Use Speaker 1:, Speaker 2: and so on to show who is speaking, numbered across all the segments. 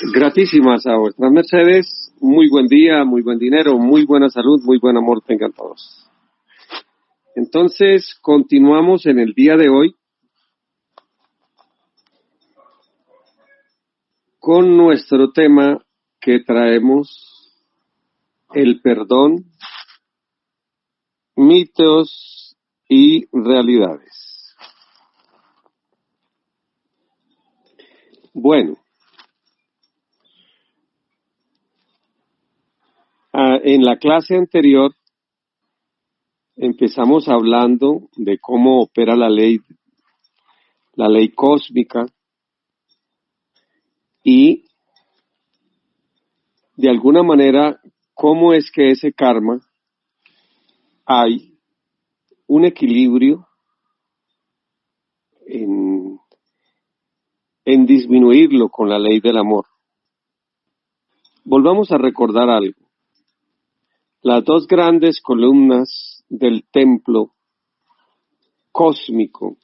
Speaker 1: Gratísimas a vuestras mercedes, muy buen día, muy buen dinero, muy buena salud, muy buen amor tengan todos. Entonces, continuamos en el día de hoy con nuestro tema que traemos, el perdón, mitos y realidades. Bueno, en la clase anterior empezamos hablando de cómo opera la ley cósmica y de alguna manera cómo es que ese karma hay un equilibrio en disminuirlo con la ley del amor. Volvamos a recordar algo. Las dos grandes columnas del templo cósmico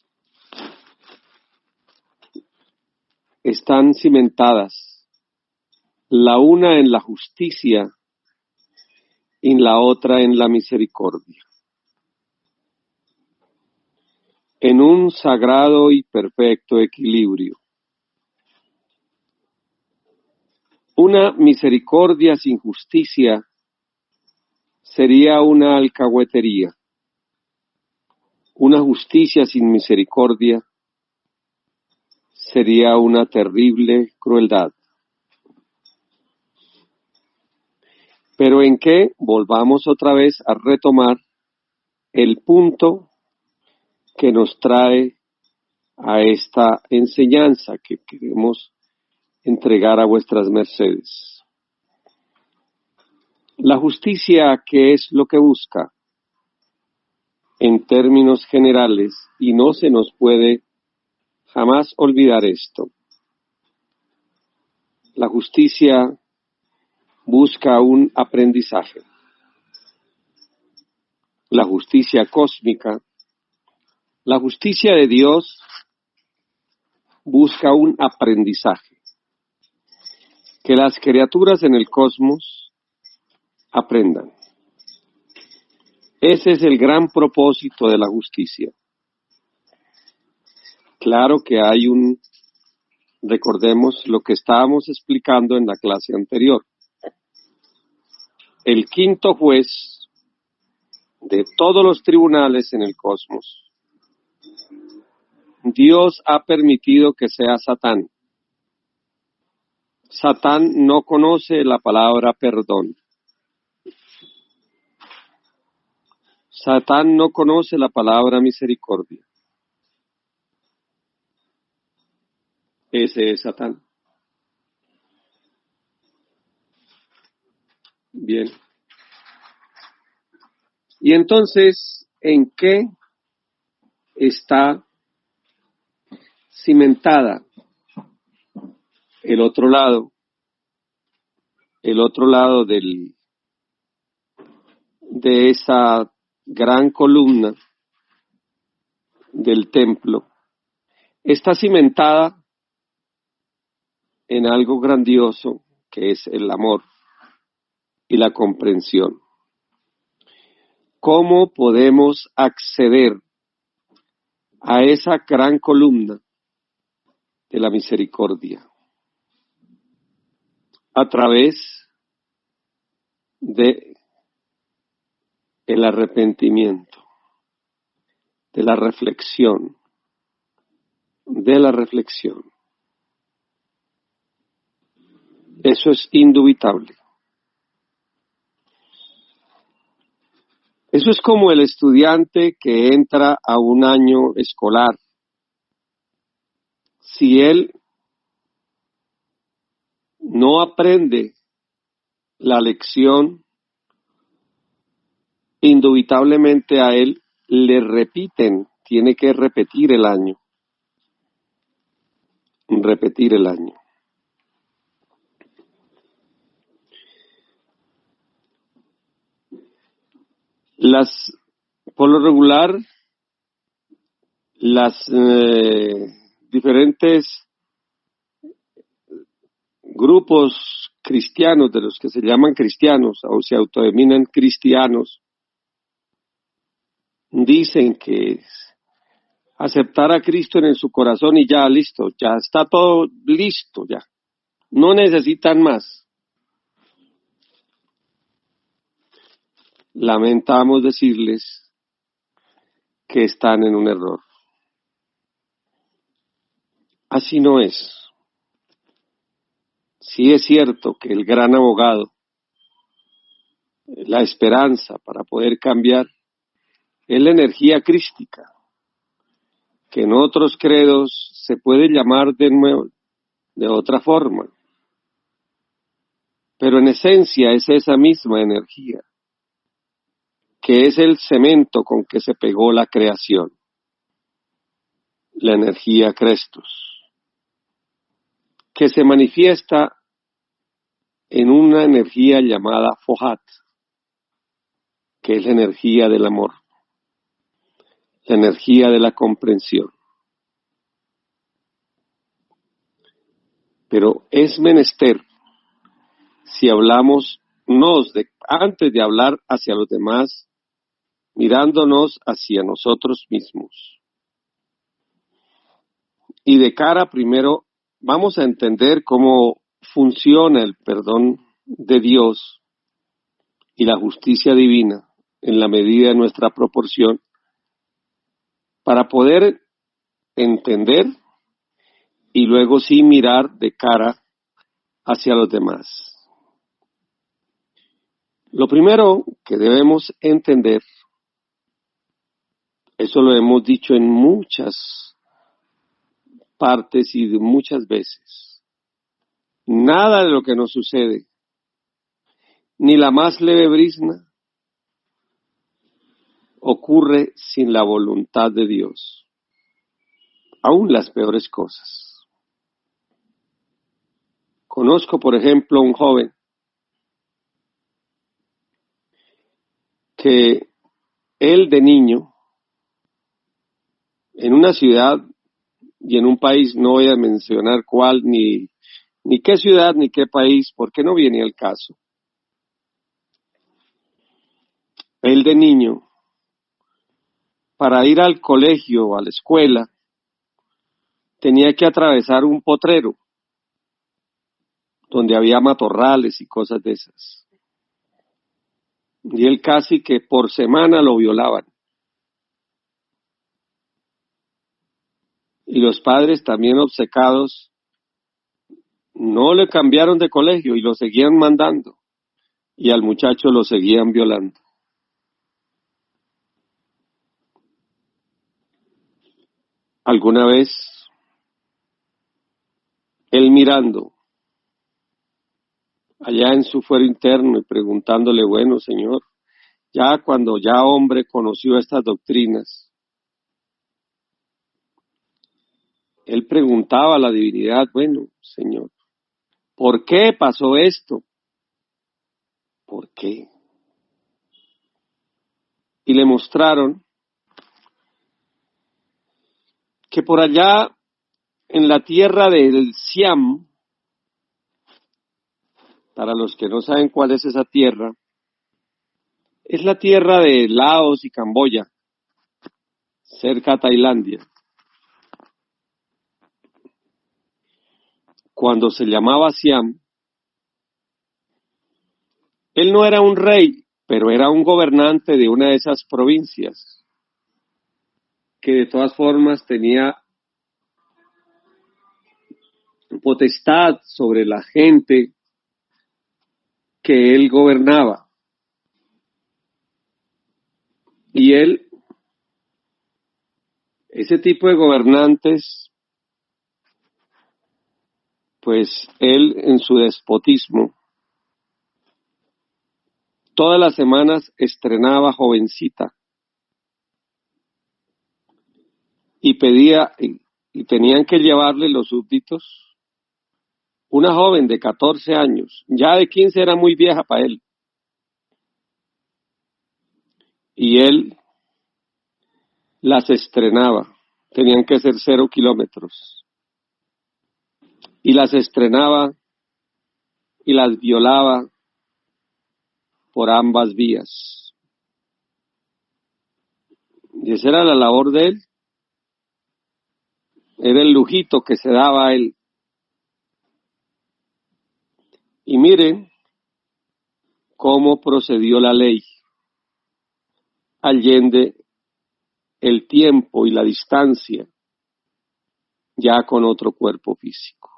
Speaker 1: están cimentadas, la una en la justicia y la otra en la misericordia, en un sagrado y perfecto equilibrio. Una misericordia sin justicia sería una alcahuetería. Una justicia sin misericordia sería una terrible crueldad. Pero ¿en qué? Volvamos otra vez a retomar el punto que nos trae a esta enseñanza que queremos entregar a vuestras mercedes. La justicia, ¿qué es lo que busca? En términos generales, y no se nos puede jamás olvidar esto. La justicia busca un aprendizaje. La justicia cósmica, la justicia de Dios busca un aprendizaje. Que las criaturas en el cosmos aprendan. Ese es el gran propósito de la justicia. Claro que hay recordemos lo que estábamos explicando en la clase anterior. El quinto juez de todos los tribunales en el cosmos, Dios ha permitido que sea Satán. Satán no conoce la palabra perdón. Satán no conoce la palabra misericordia. Ese es Satán. Bien. Y entonces, ¿en qué está cimentada el otro lado de esa gran columna del templo? Está cimentada en algo grandioso que es el amor y la comprensión. ¿Cómo podemos acceder a esa gran columna de la misericordia? A través de el arrepentimiento, de la reflexión. Eso es indubitable. Eso es como el estudiante que entra a un año escolar. Si él no aprende la lección, indubitablemente a él le repiten, tiene que repetir el año. Por lo regular, las diferentes grupos cristianos, de los que se llaman cristianos o se autodenominan cristianos, dicen que aceptar a Cristo en su corazón y ya listo, ya está todo listo, ya no necesitan más. Lamentamos decirles que están en un error. Así no es. Sí es cierto que el gran abogado, la esperanza para poder cambiar, es la energía crística, que en otros credos se puede llamar de nuevo, de otra forma. Pero en esencia es esa misma energía, que es el cemento con que se pegó la creación, la energía Crestos, que se manifiesta en una energía llamada Fohat, que es la energía del amor, la energía de la comprensión. Pero es menester, si hablamos antes de hablar hacia los demás, mirándonos hacia nosotros mismos. Y de cara primero, vamos a entender cómo funciona el perdón de Dios y la justicia divina en la medida de nuestra proporción, para poder entender y luego sí mirar de cara hacia los demás. Lo primero que debemos entender, eso lo hemos dicho en muchas partes y de muchas veces, nada de lo que nos sucede, ni la más leve brizna, ocurre sin la voluntad de Dios, aún las peores cosas. Conozco, por ejemplo, un joven que él de niño, en una ciudad y en un país, no voy a mencionar cuál, ni qué ciudad, ni qué país, porque no viene al caso. Él de niño, para ir al colegio o a la escuela, tenía que atravesar un potrero, donde había matorrales y cosas de esas. Y él casi que por semana lo violaban. Y los padres, también obcecados, no le cambiaron de colegio y lo seguían mandando. Y al muchacho lo seguían violando. Alguna vez, él mirando allá en su fuero interno y preguntándole, bueno, Señor, ya cuando ya hombre conoció estas doctrinas, él preguntaba a la divinidad, bueno, Señor, ¿por qué pasó esto? ¿Por qué? Y le mostraron que por allá en la tierra del Siam, para los que no saben cuál es esa tierra, es la tierra de Laos y Camboya, cerca a Tailandia. Cuando se llamaba Siam, él no era un rey, pero era un gobernante de una de esas provincias, que de todas formas tenía potestad sobre la gente que él gobernaba. Y él, ese tipo de gobernantes, pues él en su despotismo, todas las semanas estrenaba jovencita y pedía, y tenían que llevarle los súbditos, una joven de 14 años, ya de 15 era muy vieja para él. Y él las estrenaba, tenían que ser 0 kilómetros. Y las estrenaba y las violaba por ambas vías. Y esa era la labor de él. Era el lujito que se daba a él. Y miren cómo procedió la ley allende el tiempo y la distancia, ya con otro cuerpo físico.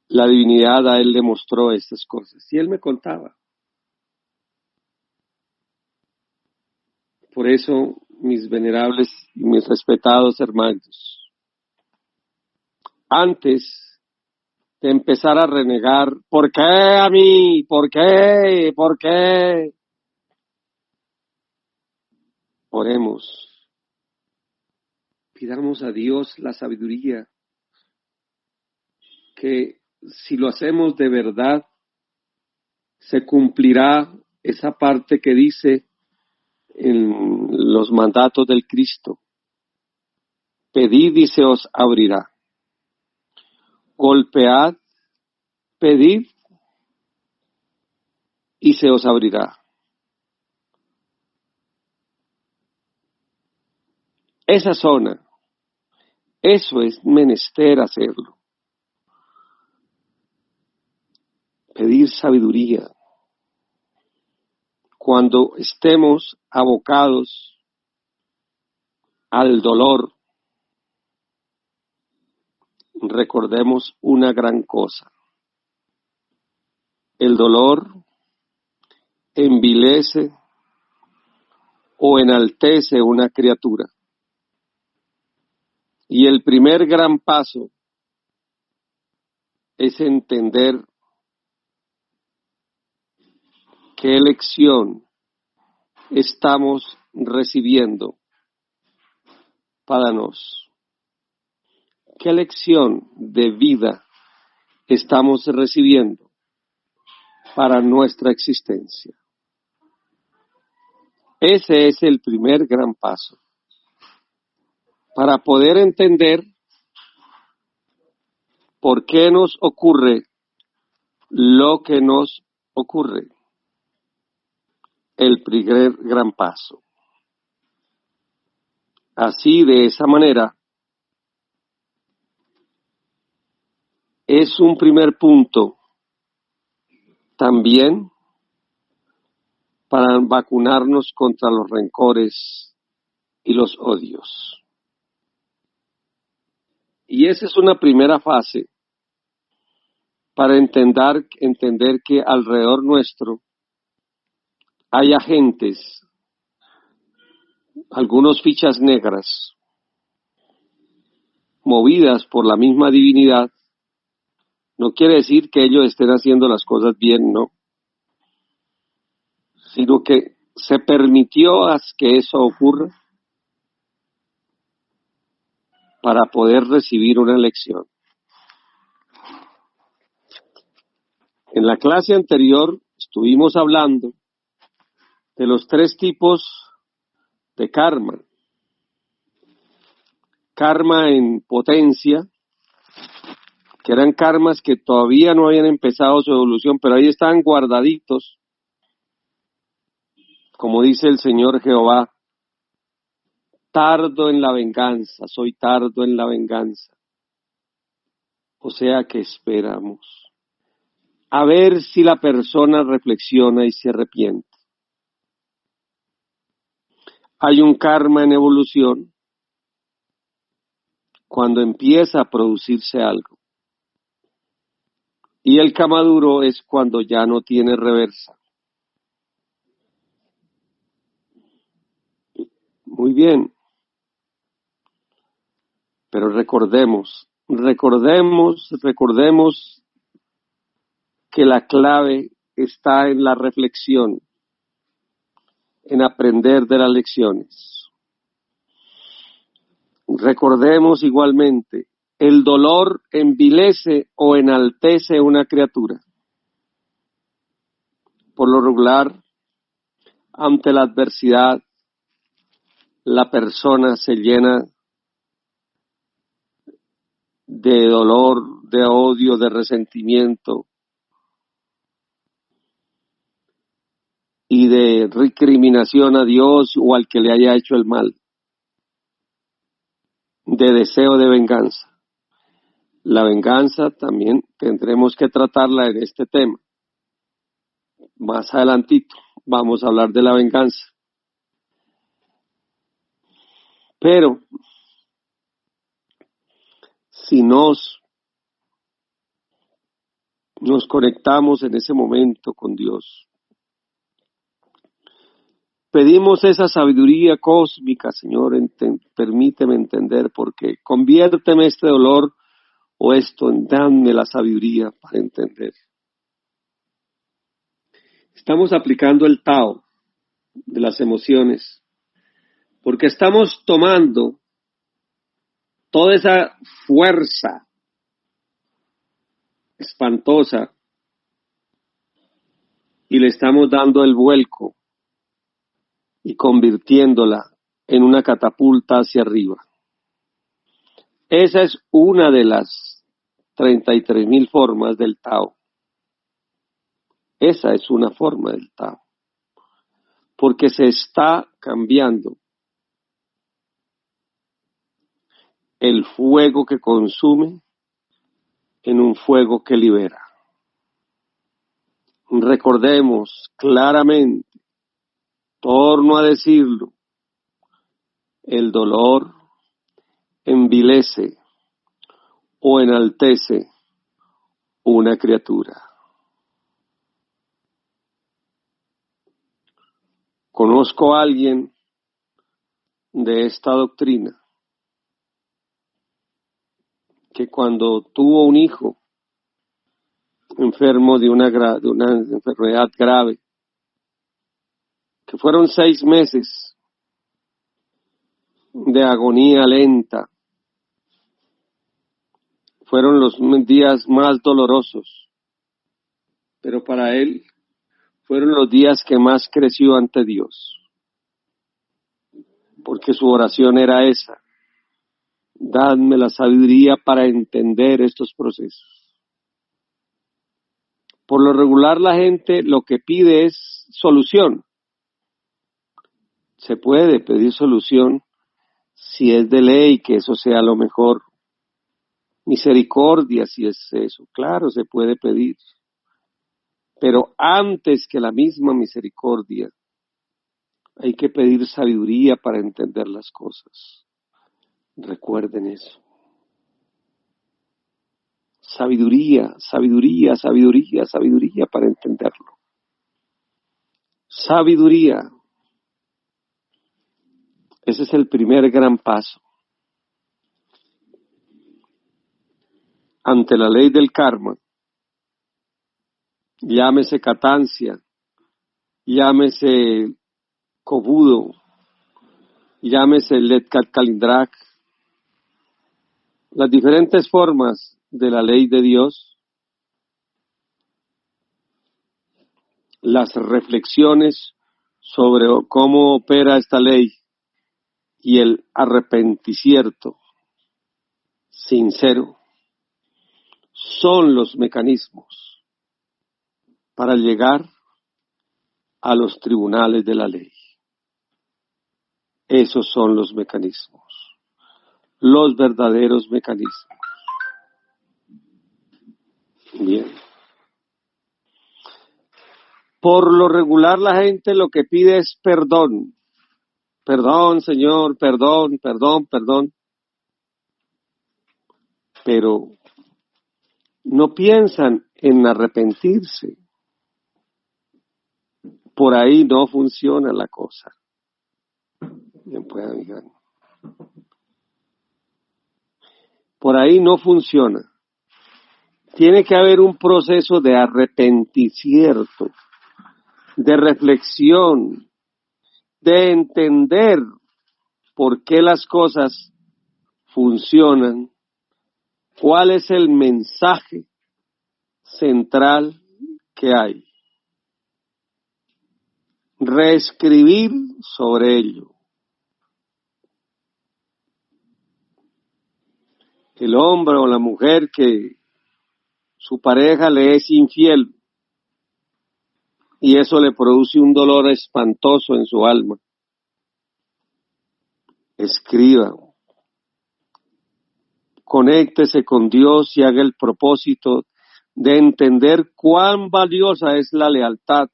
Speaker 1: La divinidad a él le mostró estas cosas y él me contaba. Por eso, mis venerables y mis respetados hermanos, antes de empezar a renegar, ¿por qué a mí? ¿Por qué? ¿Por qué? Oremos, pidamos a Dios la sabiduría, que si lo hacemos de verdad, se cumplirá esa parte que dice en los mandatos del Cristo: pedid y se os abrirá, golpead, pedid y se os abrirá. Esa zona, eso es menester hacerlo. Pedir sabiduría. Cuando estemos abocados al dolor, recordemos una gran cosa. El dolor envilece o enaltece una criatura. Y el primer gran paso es entender qué lección estamos recibiendo para nosotros. ¿Qué lección de vida estamos recibiendo para nuestra existencia? Ese es el primer gran paso para poder entender por qué nos ocurre lo que nos ocurre. El primer gran paso. Así, de esa manera, es un primer punto también para vacunarnos contra los rencores y los odios. Y esa es una primera fase para entender que alrededor nuestro hay agentes, algunos fichas negras, movidas por la misma divinidad. No quiere decir que ellos estén haciendo las cosas bien, no, sino que se permitió que eso ocurra para poder recibir una lección. En la clase anterior estuvimos hablando de los 3 tipos de karma. Karma en potencia, que eran karmas que todavía no habían empezado su evolución, pero ahí estaban guardaditos, como dice el Señor Jehová: tardo en la venganza, soy tardo en la venganza. O sea que esperamos a ver si la persona reflexiona y se arrepiente. Hay un karma en evolución cuando empieza a producirse algo. Y el kamaduro es cuando ya no tiene reversa. Muy bien. Pero recordemos que la clave está en la reflexión, en aprender de las lecciones. Recordemos igualmente, el dolor envilece o enaltece una criatura. Por lo regular, ante la adversidad, la persona se llena de dolor, de odio, de resentimiento y de recriminación a Dios o al que le haya hecho el mal, de deseo de venganza. La venganza también tendremos que tratarla en este tema. Más adelantito vamos a hablar de la venganza. Pero si nos conectamos en ese momento con Dios, pedimos esa sabiduría cósmica, Señor, permíteme entender por qué. Conviérteme este dolor o esto, dame la sabiduría para entender. Estamos aplicando el Tao de las emociones, porque estamos tomando toda esa fuerza espantosa y le estamos dando el vuelco y convirtiéndola en una catapulta hacia arriba. Esa es una de las 33,000 formas del Tao. Esa es una forma del Tao. Porque se está cambiando el fuego que consume en un fuego que libera. Recordemos claramente, torno a decirlo, el dolor envilece o enaltece una criatura. Conozco a alguien de esta doctrina que cuando tuvo un hijo enfermo de una enfermedad grave, que fueron 6 meses de agonía lenta, fueron los días más dolorosos, pero para él fueron los días que más creció ante Dios, porque su oración era esa: dadme la sabiduría para entender estos procesos. Por lo regular la gente lo que pide es solución. Se puede pedir solución si es de ley, que eso sea lo mejor. Misericordia, si es eso, claro, se puede pedir. Pero antes que la misma misericordia, hay que pedir sabiduría para entender las cosas. Recuerden eso. Sabiduría, sabiduría, sabiduría, sabiduría para entenderlo. Sabiduría. Ese es el primer gran paso. Ante la ley del karma, llámese catancia, llámese cobudo, llámese Letkat Kalindrak, las diferentes formas de la ley de Dios, las reflexiones sobre cómo opera esta ley y el arrepentimiento sincero son los mecanismos para llegar a los tribunales de la ley. Esos son los mecanismos, los verdaderos mecanismos. Bien. Por lo regular la gente lo que pide es perdón. Perdón, Señor, perdón, perdón, perdón. Pero no piensan en arrepentirse. Por ahí no funciona la cosa. Bien, pues, amiga. Por ahí no funciona. Tiene que haber un proceso de arrepentimiento, de reflexión, de entender por qué las cosas funcionan, cuál es el mensaje central que hay. Reescribir sobre ello. El hombre o la mujer que su pareja le es infiel y eso le produce un dolor espantoso en su alma. Escriba, conéctese con Dios y haga el propósito de entender cuán valiosa es la lealtad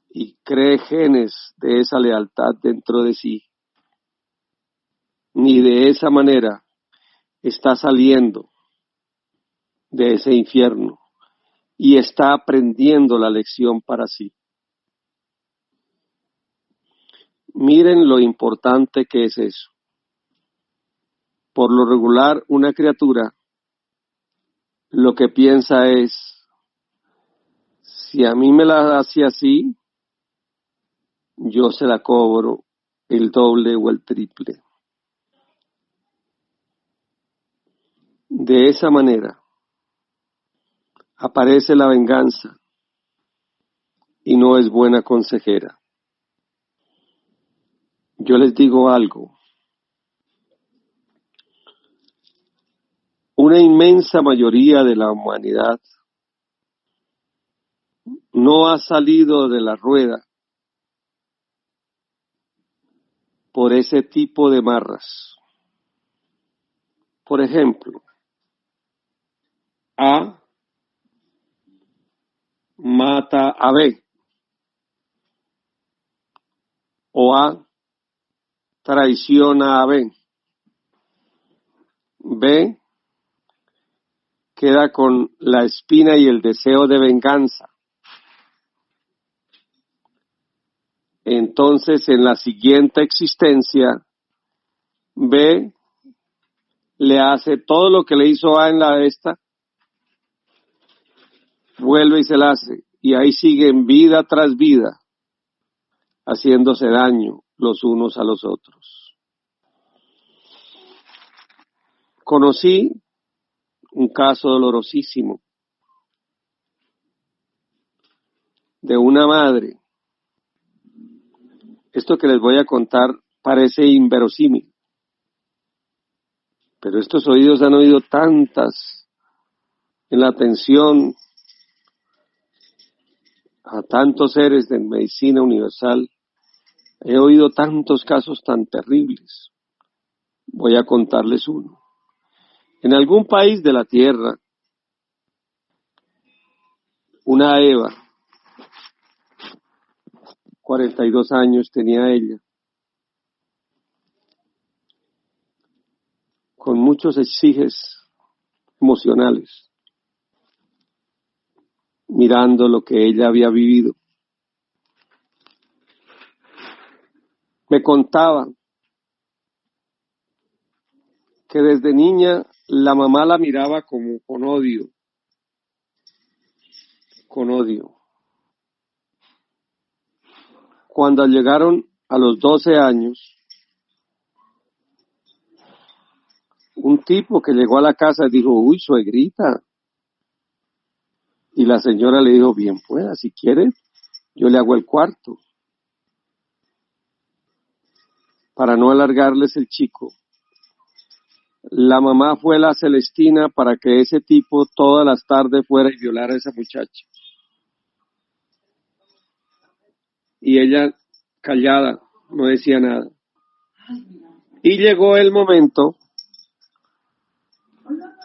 Speaker 1: y cree genes de esa lealtad dentro de sí. Ni de esa manera está saliendo de ese infierno y está aprendiendo la lección para sí. Miren lo importante que es eso. Por lo regular, una criatura lo que piensa es, si a mí me la hace así, yo se la cobro el doble o el triple. De esa manera aparece la venganza y no es buena consejera. Yo les digo algo, una inmensa mayoría de la humanidad no ha salido de la rueda por ese tipo de marras. Por ejemplo, A mata a B o A traiciona a B. B queda con la espina y el deseo de venganza. Entonces, en la siguiente existencia, B le hace todo lo que le hizo A en la de esta, vuelve y se la hace. Y ahí siguen vida tras vida, haciéndose daño los unos a los otros. Conocí un caso dolorosísimo de una madre. Esto que les voy a contar parece inverosímil, pero estos oídos han oído tantas en la atención a tantos seres de medicina universal. He oído tantos casos tan terribles. Voy a contarles uno. En algún país de la tierra, una Eva, 42 años tenía ella, con muchos exiges emocionales, mirando lo que ella había vivido. Me contaba que desde niña la mamá la miraba como con odio. Cuando llegaron a los 12 años, un tipo que llegó a la casa dijo, uy, suegrita. Y la señora le dijo, bien pueda, si quiere, yo le hago el cuarto. Para no alargarles el chico, la mamá fue la Celestina para que ese tipo todas las tardes fuera y violara a esa muchacha. Y ella callada, no decía nada. Y llegó el momento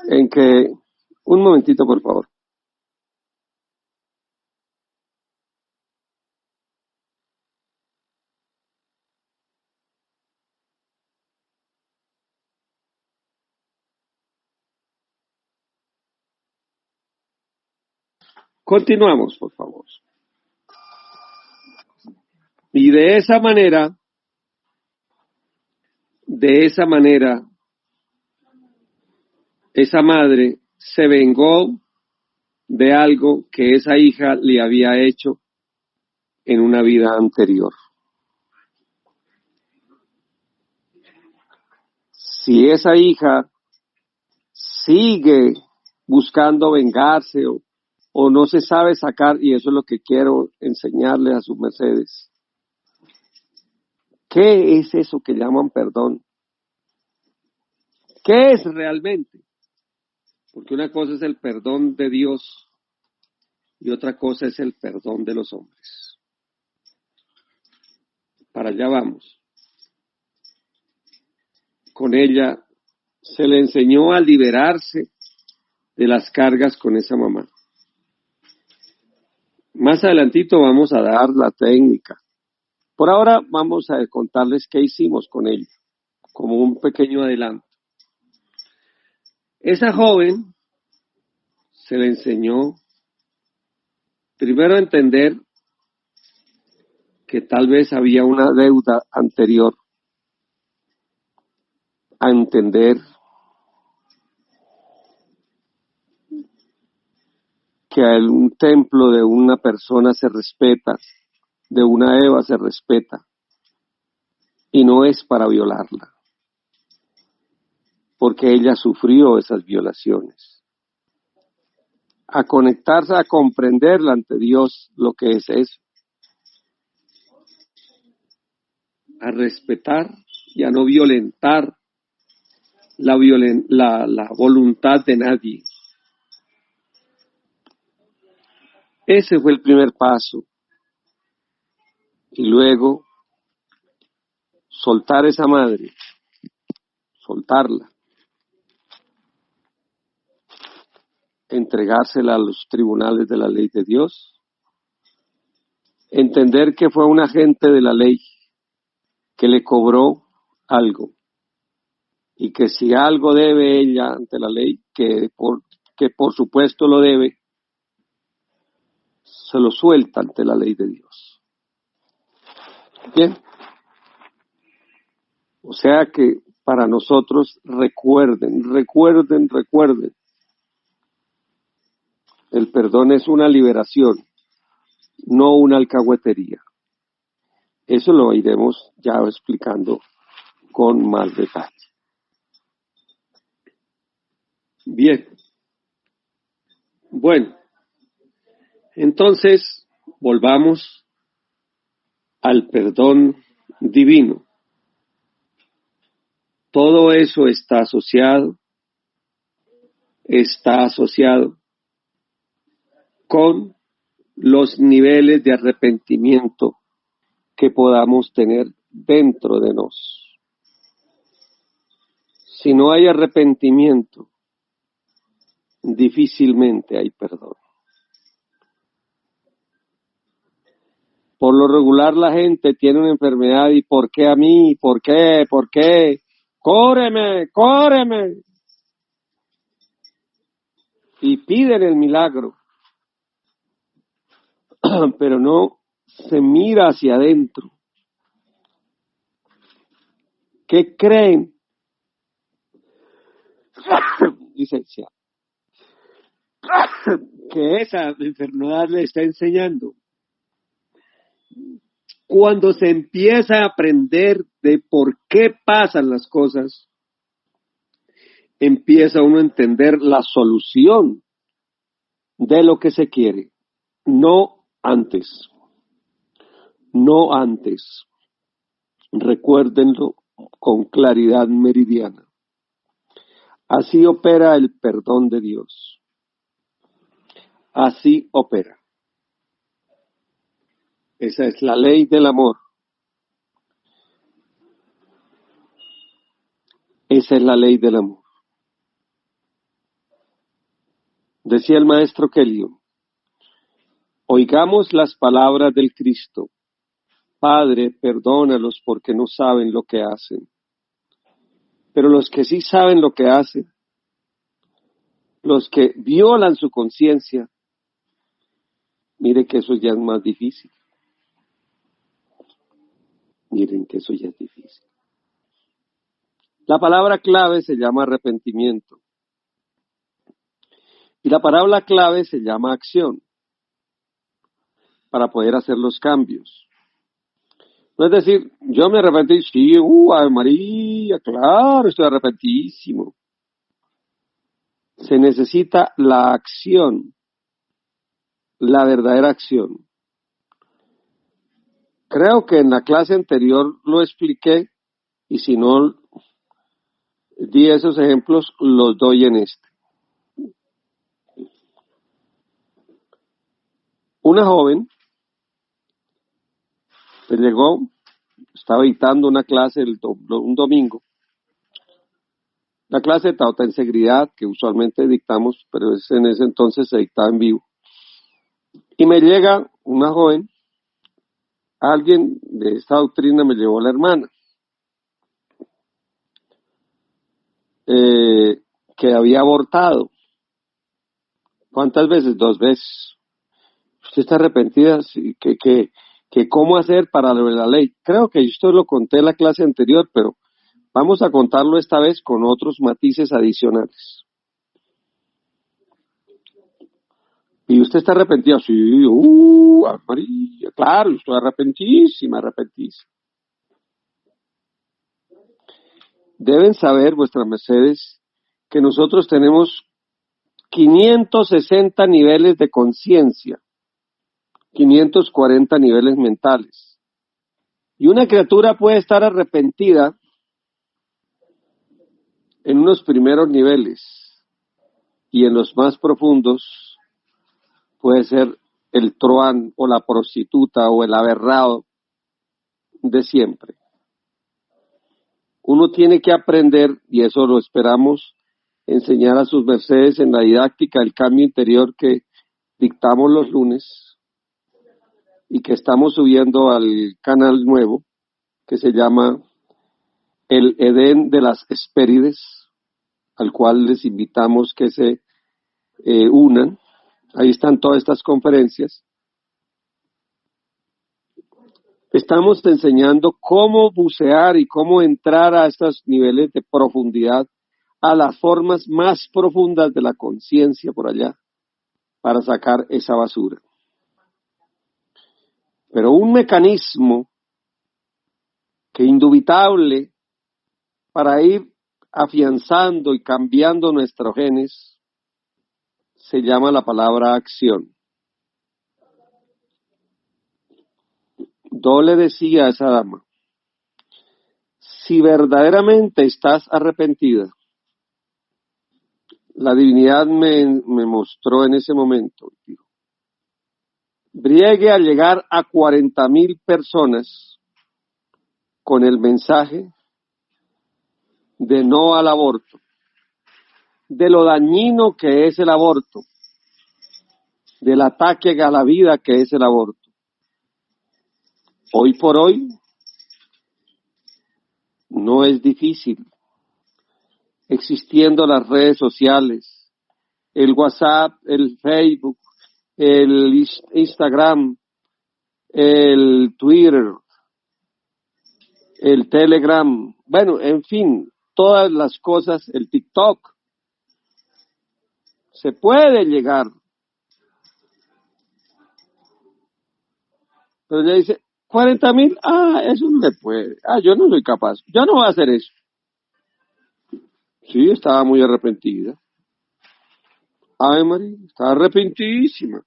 Speaker 1: en que, un momentito por favor. Continuamos, por favor. Y de esa manera, esa madre se vengó de algo que esa hija le había hecho en una vida anterior. Si esa hija sigue buscando vengarse o no se sabe sacar, y eso es lo que quiero enseñarles a sus mercedes. ¿Qué es eso que llaman perdón? ¿Qué es realmente? Porque una cosa es el perdón de Dios y otra cosa es el perdón de los hombres. Para allá vamos. Con ella se le enseñó a liberarse de las cargas con esa mamá. Más adelantito vamos a dar la técnica. Por ahora vamos a contarles qué hicimos con ella, como un pequeño adelanto. Esa joven se le enseñó primero a entender que tal vez había una deuda anterior, a entender que un templo de una persona se respeta, de una Eva se respeta, y no es para violarla, porque ella sufrió esas violaciones. A conectarse, a comprenderla ante Dios lo que es eso, a respetar y a no violentar la voluntad de nadie. Ese fue el primer paso. Y luego, soltar esa madre, soltarla, entregársela a los tribunales de la ley de Dios, entender que fue un agente de la ley que le cobró algo y que si algo debe ella ante la ley, que por supuesto lo debe, se lo suelta ante la ley de Dios. Bien, o sea que para nosotros recuerden, el perdón es una liberación, no una alcahuetería. Eso lo iremos ya explicando con más detalle. Bien, bueno, entonces volvamos al perdón divino. Todo eso está asociado con los niveles de arrepentimiento que podamos tener dentro de nos. Si no hay arrepentimiento, difícilmente hay perdón. Por lo regular la gente tiene una enfermedad y ¿por qué a mí? ¿Por qué? ¿Por qué? ¡Córreme! ¡Córreme! Y piden el milagro, pero no se mira hacia adentro. ¿Qué creen? Licencia. Que esa enfermedad le está enseñando. Cuando se empieza a aprender de por qué pasan las cosas, empieza uno a entender la solución de lo que se quiere, no antes. No antes. Recuérdenlo con claridad meridiana. Así opera el perdón de Dios. Así opera. Esa es la ley del amor. Esa es la ley del amor. Decía el maestro Kelio, oigamos las palabras del Cristo. Padre, perdónalos porque no saben lo que hacen. Pero los que sí saben lo que hacen, los que violan su conciencia, mire que eso ya es más difícil. Miren que eso ya es difícil. La palabra clave se llama arrepentimiento. Y la palabra clave se llama acción, para poder hacer los cambios. No es decir, yo me arrepentí, sí, Ave María, claro, estoy arrepentísimo. Se necesita la acción, la verdadera acción. Creo que en la clase anterior lo expliqué, y si no, Y esos ejemplos los doy en este. Una joven que llegó, estaba dictando una clase un domingo, la clase de Tauta en Seguridad que usualmente dictamos, pero en ese entonces se dictaba en vivo. Y me llega una joven, alguien de esta doctrina me llevó la hermana, que había abortado. ¿Cuántas veces? 2 veces. ¿Usted está arrepentida? Sí, que ¿cómo hacer para lo de la ley? Creo que esto lo conté en la clase anterior, pero vamos a contarlo esta vez con otros matices adicionales. ¿Y usted está arrepentida? Sí, María, claro, yo estoy arrepentísima. Deben saber, vuestras mercedes, que nosotros tenemos 560 niveles de conciencia, 540 niveles mentales. Y una criatura puede estar arrepentida en unos primeros niveles y en los más profundos puede ser el truán o la prostituta o el aberrado de siempre. Uno tiene que aprender, y eso lo esperamos enseñar a sus mercedes en la didáctica del cambio interior que dictamos los lunes y que estamos subiendo al canal nuevo que se llama El Edén de las Hespérides, al cual les invitamos que se unan. Ahí están todas estas conferencias. Estamos enseñando cómo bucear y cómo entrar a estos niveles de profundidad, a las formas más profundas de la conciencia por allá, para sacar esa basura. Pero un mecanismo que indubitable para ir afianzando y cambiando nuestros genes se llama la palabra acción. Yo le decía a esa dama, si verdaderamente estás arrepentida, la divinidad me mostró en ese momento, dijo, briegue a llegar a 40,000 personas con el mensaje de no al aborto, de lo dañino que es el aborto, del ataque a la vida que es el aborto. Hoy por hoy no es difícil, existiendo las redes sociales, el WhatsApp, el Facebook, el Instagram, el Twitter, el Telegram, bueno, en fin, todas las cosas, el TikTok, se puede llegar. Pero ella dice, 40,000, eso no se puede, yo no soy capaz, yo no voy a hacer eso. Sí, estaba muy arrepentida. Ay, María, estaba arrepentidísima.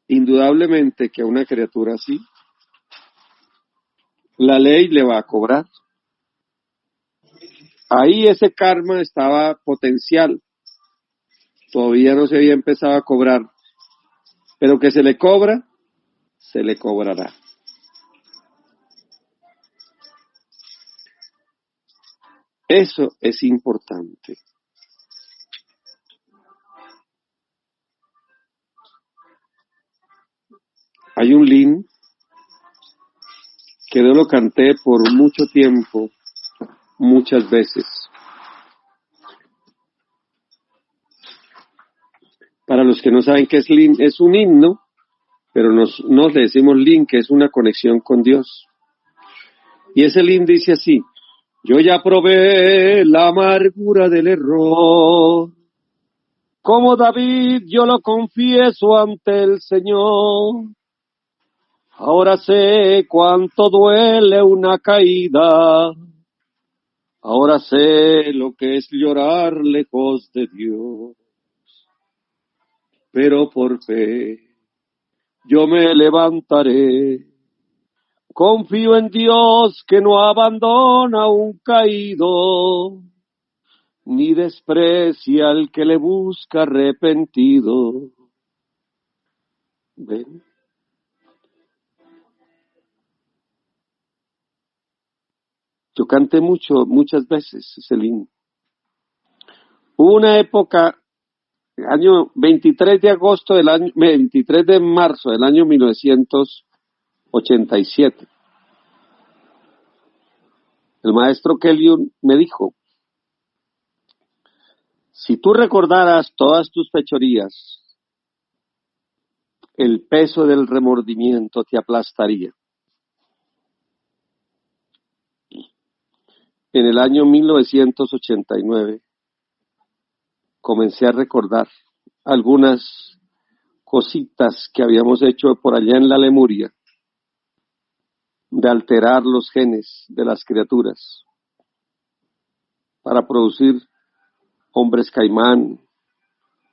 Speaker 1: Indudablemente que a una criatura así, la ley le va a cobrar. Ahí ese karma estaba potencial, todavía no se había empezado a cobrar, pero que se le cobra, se le cobrará. Eso es importante. Hay un lin que yo lo canté por mucho tiempo, muchas veces. Para los que no saben qué es lin, es un himno, pero nos le decimos lin, que es una conexión con Dios. Y ese lin dice así, yo ya probé la amargura del error, como David yo lo confieso ante el Señor. Ahora sé cuánto duele una caída, ahora sé lo que es llorar lejos de Dios. Pero por fe yo me levantaré, Confío en Dios que no abandona a un caído, ni desprecia al que le busca arrepentido. ¿Ven? Yo canté muchas veces ese himno. Hubo una época, año 23 de agosto del año, 23 de marzo del año 1987. El maestro Kelly me dijo, si tú recordaras todas tus fechorías, el peso del remordimiento te aplastaría. En el año 1989 comencé a recordar algunas cositas que habíamos hecho por allá en la Lemuria, de alterar los genes de las criaturas para producir hombres caimán,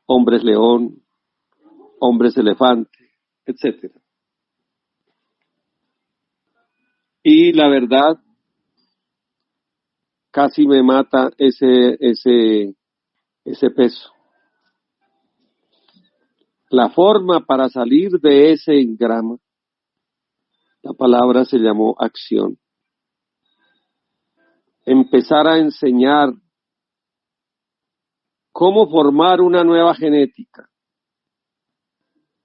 Speaker 1: hombres león, hombres elefante, etc. Y la verdad, casi me mata ese peso. La forma para salir de ese engrama, la palabra se llamó acción. Empezar a enseñar cómo formar una nueva genética.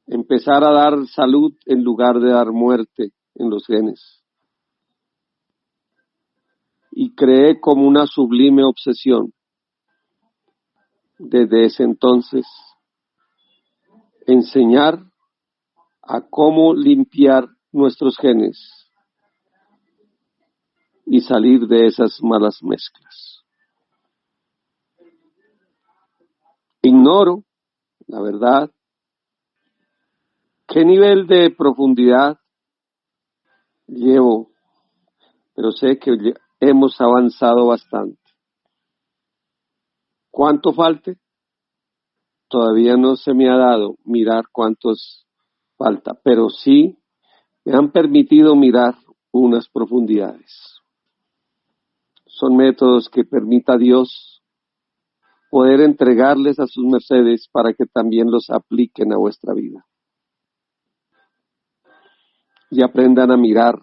Speaker 1: Empezar a dar salud en lugar de dar muerte en los genes. Y creé como una sublime obsesión, desde ese entonces, enseñar a cómo limpiar nuestros genes y salir de esas malas mezclas. Ignoro, la verdad, qué nivel de profundidad llevo, pero sé que hemos avanzado bastante. ¿Cuánto falte? Todavía no se me ha dado mirar cuántos falta, pero sí me han permitido mirar unas profundidades. Son métodos que permita Dios poder entregarles a sus mercedes para que también los apliquen a vuestra vida. Y aprendan a mirar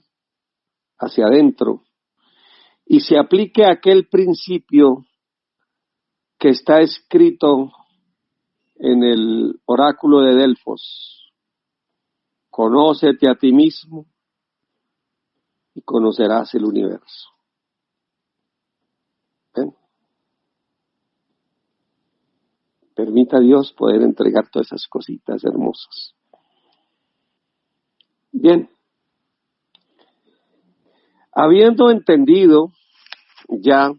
Speaker 1: hacia adentro y se aplique aquel principio que está escrito en el oráculo de Delfos. Conócete a ti mismo y conocerás el universo. ¿Ven? Permita a Dios poder entregar todas esas cositas hermosas. Bien. Habiendo entendido ya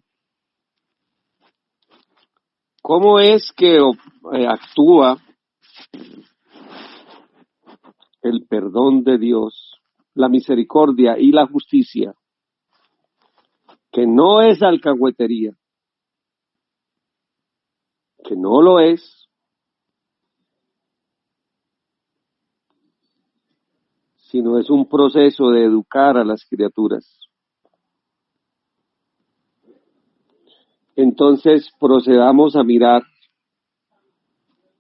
Speaker 1: cómo es que actúa el perdón de Dios, la misericordia y la justicia, que no es alcahuetería, que no lo es, sino es un proceso de educar a las criaturas. Entonces procedamos a mirar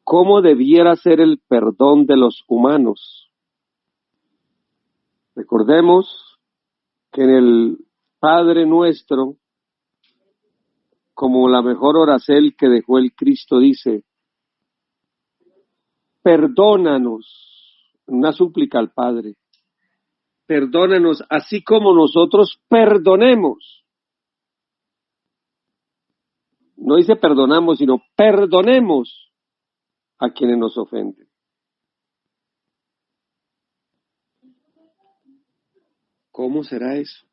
Speaker 1: cómo debiera ser el perdón de los humanos. Recordemos que en el Padre Nuestro, como la mejor oracel que dejó el Cristo, dice, perdónanos, una súplica al Padre, perdónanos así como nosotros perdonemos. No dice perdonamos, sino perdonemos a quienes nos ofenden. ¿Cómo será eso?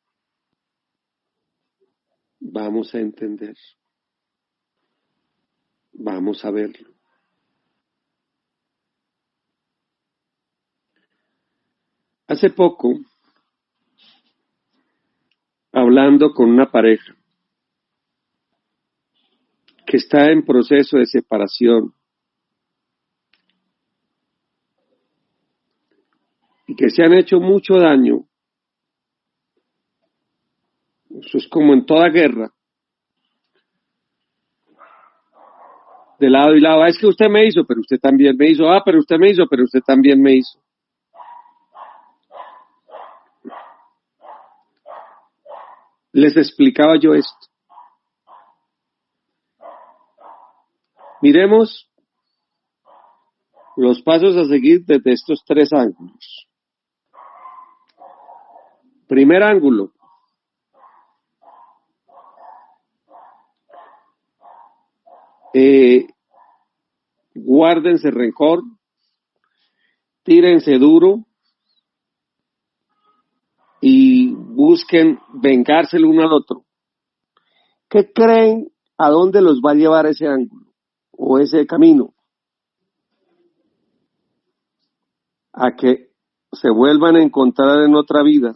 Speaker 1: Vamos a entender. Vamos a verlo. Hace poco, hablando con una pareja que está en proceso de separación y que se han hecho mucho daño Eso es como en toda guerra. De lado y lado, es que usted me hizo, pero usted también me hizo, pero usted me hizo, pero usted también me hizo. Les explicaba yo esto. Miremos los pasos a seguir desde estos tres ángulos. Primer ángulo. Guárdense rencor, tírense duro y busquen vengarse el uno al otro. ¿Qué creen a dónde los va a llevar ese ángulo o ese camino? A que se vuelvan a encontrar en otra vida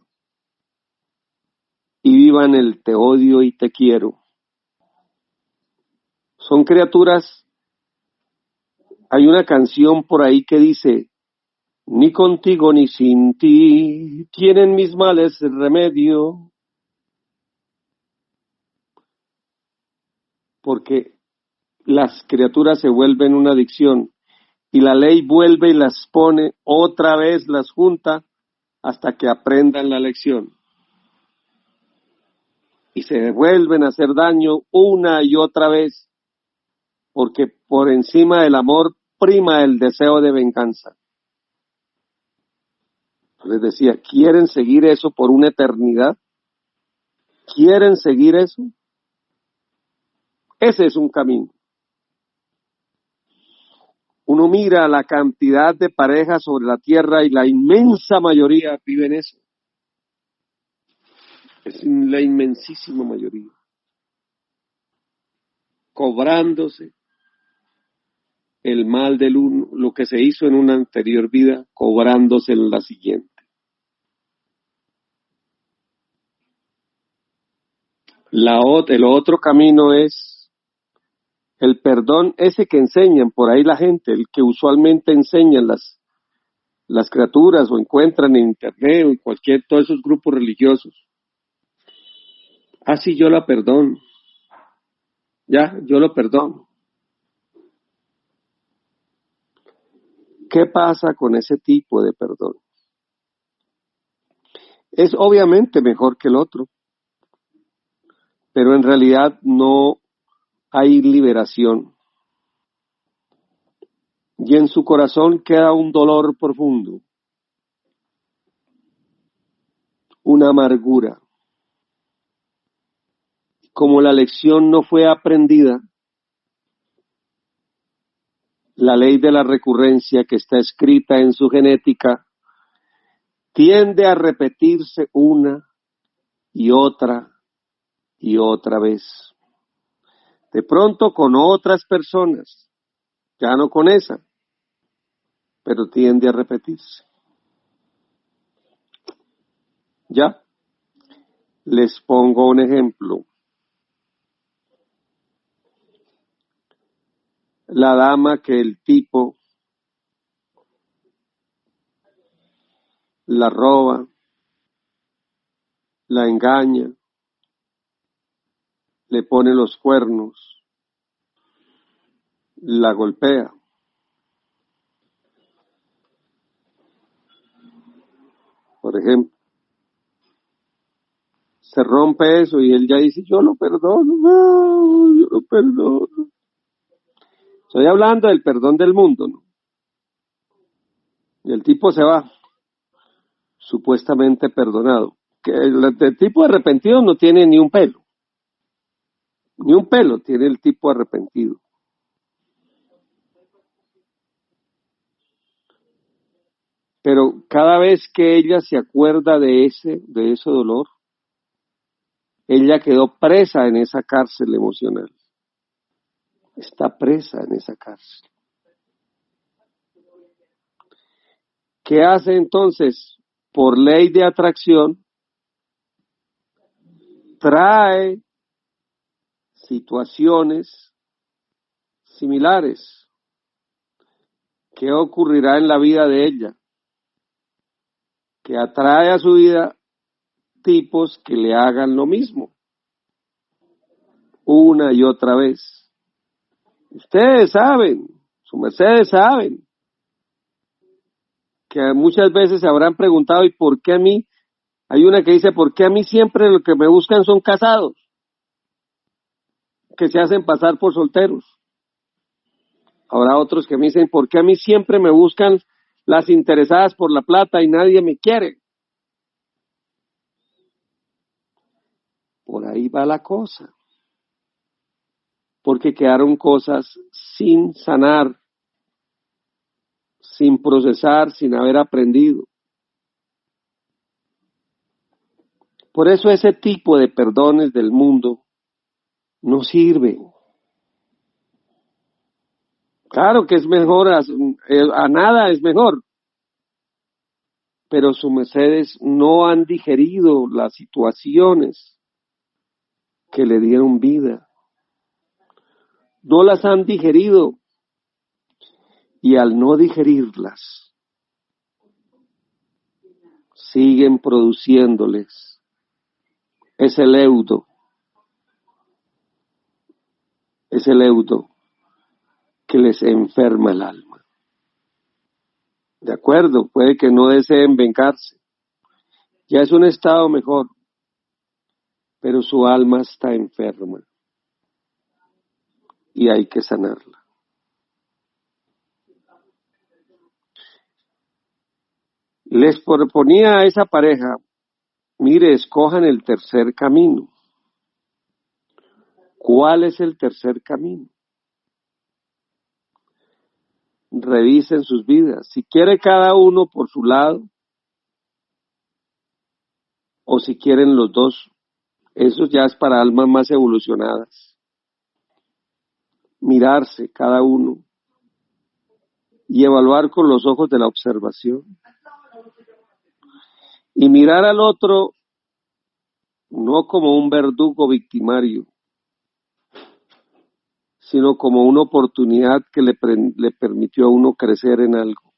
Speaker 1: y vivan el te odio y te quiero. Son criaturas, hay una canción por ahí que dice, ni contigo ni sin ti tienen mis males remedio, porque las criaturas se vuelven una adicción y la ley vuelve y las pone otra vez, las junta hasta que aprendan la lección. Y se vuelven a hacer daño una y otra vez, porque por encima del amor prima el deseo de venganza. Les decía, ¿quieren seguir eso por una eternidad? ¿Quieren seguir eso? Ese es un camino. Uno mira la cantidad de parejas sobre la tierra y la inmensa mayoría viven eso. Es la inmensísima mayoría. Cobrándose el mal del uno, lo que se hizo en una anterior vida, cobrándose en la siguiente. El otro camino es el perdón, ese que enseñan por ahí la gente, el que usualmente enseñan las criaturas o encuentran en internet o en todos esos grupos religiosos. Sí, yo la perdono. Ya, yo lo perdono. ¿Qué pasa con ese tipo de perdón? Es obviamente mejor que el otro, pero en realidad no hay liberación. Y en su corazón queda un dolor profundo, una amargura. Como la lección no fue aprendida, la ley de la recurrencia que está escrita en su genética tiende a repetirse una y otra vez. De pronto con otras personas, ya no con esa, pero tiende a repetirse. Ya, les pongo un ejemplo. La dama que el tipo la roba, la engaña, le pone los cuernos, la golpea. Por ejemplo, se rompe eso y él ya dice, yo lo perdono, no, yo lo perdono. Estoy hablando del perdón del mundo, ¿no? Y el tipo se va, supuestamente perdonado. Que el tipo arrepentido no tiene ni un pelo tiene el tipo arrepentido. Pero cada vez que ella se acuerda de ese dolor, ella quedó presa en esa cárcel emocional. Está presa en esa cárcel. ¿Qué hace entonces? Por ley de atracción, trae situaciones similares. ¿Qué ocurrirá en la vida de ella? Que atrae a su vida tipos que le hagan lo mismo, una y otra vez. Ustedes saben, sus mercedes saben, que muchas veces se habrán preguntado, ¿y por qué a mí? Hay una que dice, ¿por qué a mí siempre lo que me buscan son casados, que se hacen pasar por solteros? Habrá otros que me dicen, ¿por qué a mí siempre me buscan las interesadas por la plata y nadie me quiere? Por ahí va la cosa. Porque quedaron cosas sin sanar, sin procesar, sin haber aprendido. Por eso ese tipo de perdones del mundo no sirven. Claro que es mejor, a nada es mejor, pero sus mercedes no han digerido las situaciones que le dieron vida. No las han digerido, y al no digerirlas, siguen produciéndoles ese leudo que les enferma el alma. De acuerdo, puede que no deseen vengarse, ya es un estado mejor, pero su alma está enferma y hay que sanarla. Les proponía a esa pareja, mire, escojan el tercer camino. ¿Cuál es el tercer camino? Revisen sus vidas. Si quiere cada uno por su lado, o si quieren los dos, eso ya es para almas más evolucionadas. Mirarse cada uno y evaluar con los ojos de la observación. Y mirar al otro no como un verdugo victimario, sino como una oportunidad que le permitió a uno crecer en algo.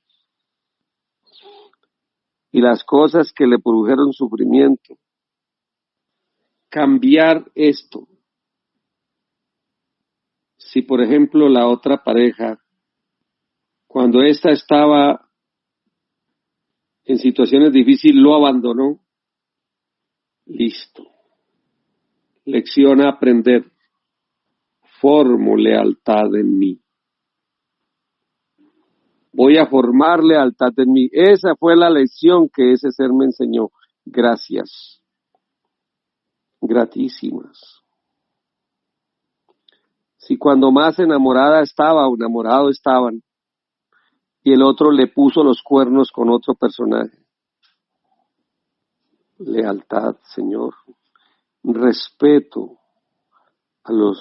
Speaker 1: Y las cosas que le produjeron sufrimiento, cambiar esto. Si por ejemplo la otra pareja, cuando ésta estaba en situaciones difíciles, lo abandonó, listo. Lección a aprender. Formo lealtad en mí. Voy a formar lealtad en mí. Esa fue la lección que ese ser me enseñó. Gracias. Gratísimas. Si cuando más enamorada estaba o enamorado estaban, y el otro le puso los cuernos con otro personaje. Lealtad, Señor. Respeto a los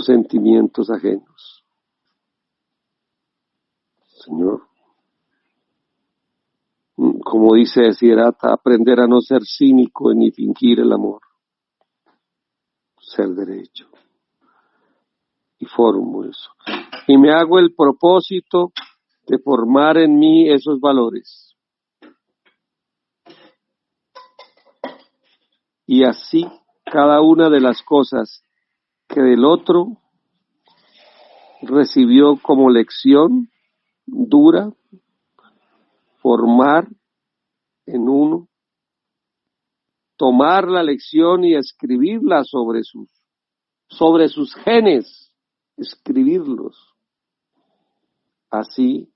Speaker 1: sentimientos ajenos. Señor, como dice Desiderata, aprender a no ser cínico ni fingir el amor, ser derecho. Y formo eso. Y me hago el propósito de formar en mí esos valores. Y así cada una de las cosas que del otro recibió como lección dura, formar en uno, tomar la lección y escribirla sobre sus genes, escribirlos. Así,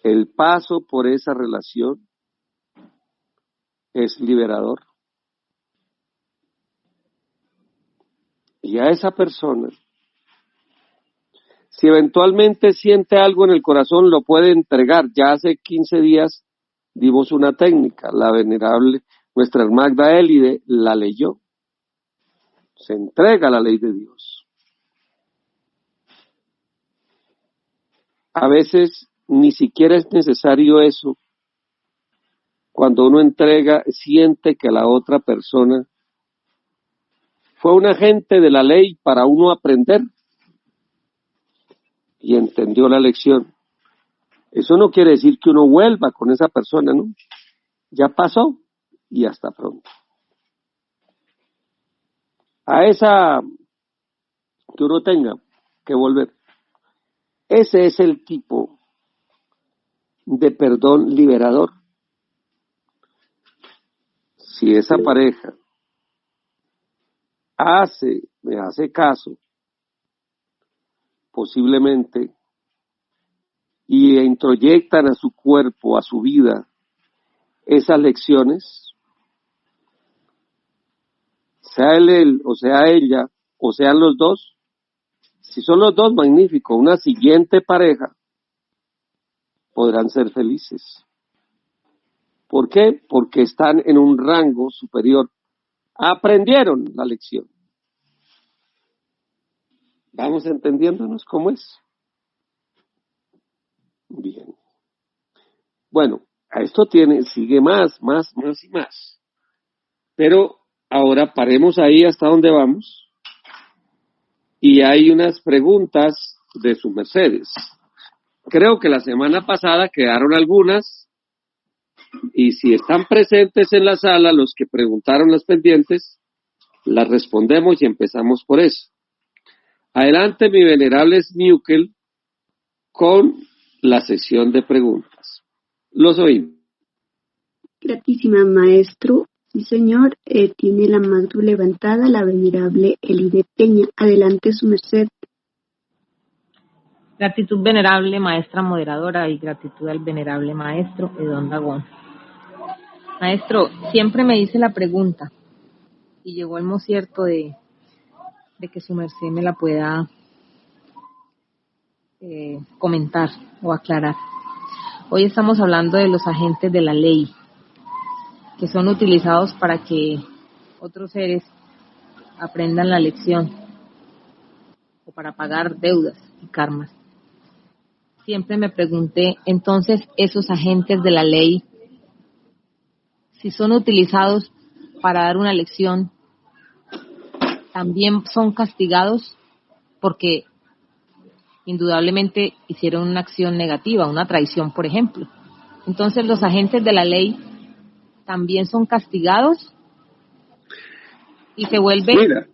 Speaker 1: el paso por esa relación es liberador. Y a esa persona, si eventualmente siente algo en el corazón, lo puede entregar. Ya hace 15 días dimos una técnica, la venerable, nuestra Magda Élide la leyó. Se entrega a la ley de Dios. A veces ni siquiera es necesario eso. Cuando uno entrega, siente que la otra persona fue un agente de la ley para uno aprender y entendió la lección. Eso no quiere decir que uno vuelva con esa persona, ¿no? Ya pasó y hasta pronto. A esa que uno tenga que volver. Ese es el tipo de perdón liberador. Si esa pareja me hace caso, posiblemente, y introyectan a su cuerpo, a su vida, esas lecciones, sea él o sea ella, o sean los dos, si son los dos, magnífico, una siguiente pareja podrán ser felices. ¿Por qué? Porque están en un rango superior. Aprendieron la lección. ¿Vamos entendiéndonos cómo es? Bien. Bueno, a esto sigue más y más. Pero ahora paremos ahí hasta donde vamos. Y hay unas preguntas de sus mercedes. Creo que la semana pasada quedaron algunas, y si están presentes en la sala los que preguntaron las pendientes, las respondemos y empezamos por eso. Adelante, mi venerable Snukel, con la sesión de preguntas. Los oímos.
Speaker 2: Gratísima maestro. Sí, señor, tiene la mano levantada la venerable Elide Peña. Adelante, su merced.
Speaker 3: Gratitud venerable maestra moderadora y gratitud al venerable maestro Edón Dagón. Maestro, siempre me hice la pregunta y llegó el momento de que su merced me la pueda comentar o aclarar. Hoy estamos hablando de los agentes de la ley que son utilizados para que otros seres aprendan la lección o para pagar deudas y karmas. Siempre me pregunté, entonces, esos agentes de la ley, si son utilizados para dar una lección, también son castigados porque indudablemente hicieron una acción negativa, una traición, por ejemplo. Entonces, los agentes de la ley también son castigados y se vuelve,
Speaker 1: Mira,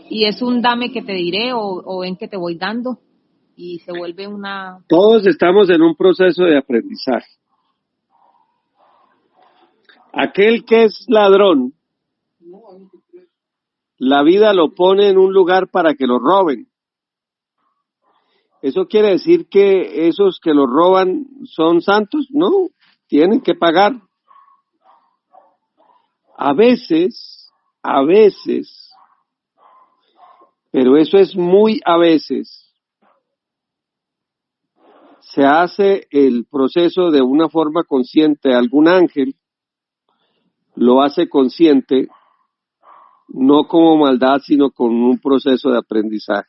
Speaker 3: y es un dame que te diré o ven que te voy dando, y se vuelve una...
Speaker 1: todos estamos en un proceso de aprendizaje. Aquel que es ladrón, la vida lo pone en un lugar para que lo roben. ¿Eso quiere decir que esos que lo roban son santos? No, tienen que pagar. A veces, pero eso es muy a veces, se hace el proceso de una forma consciente. Algún ángel lo hace consciente, no como maldad, sino con un proceso de aprendizaje.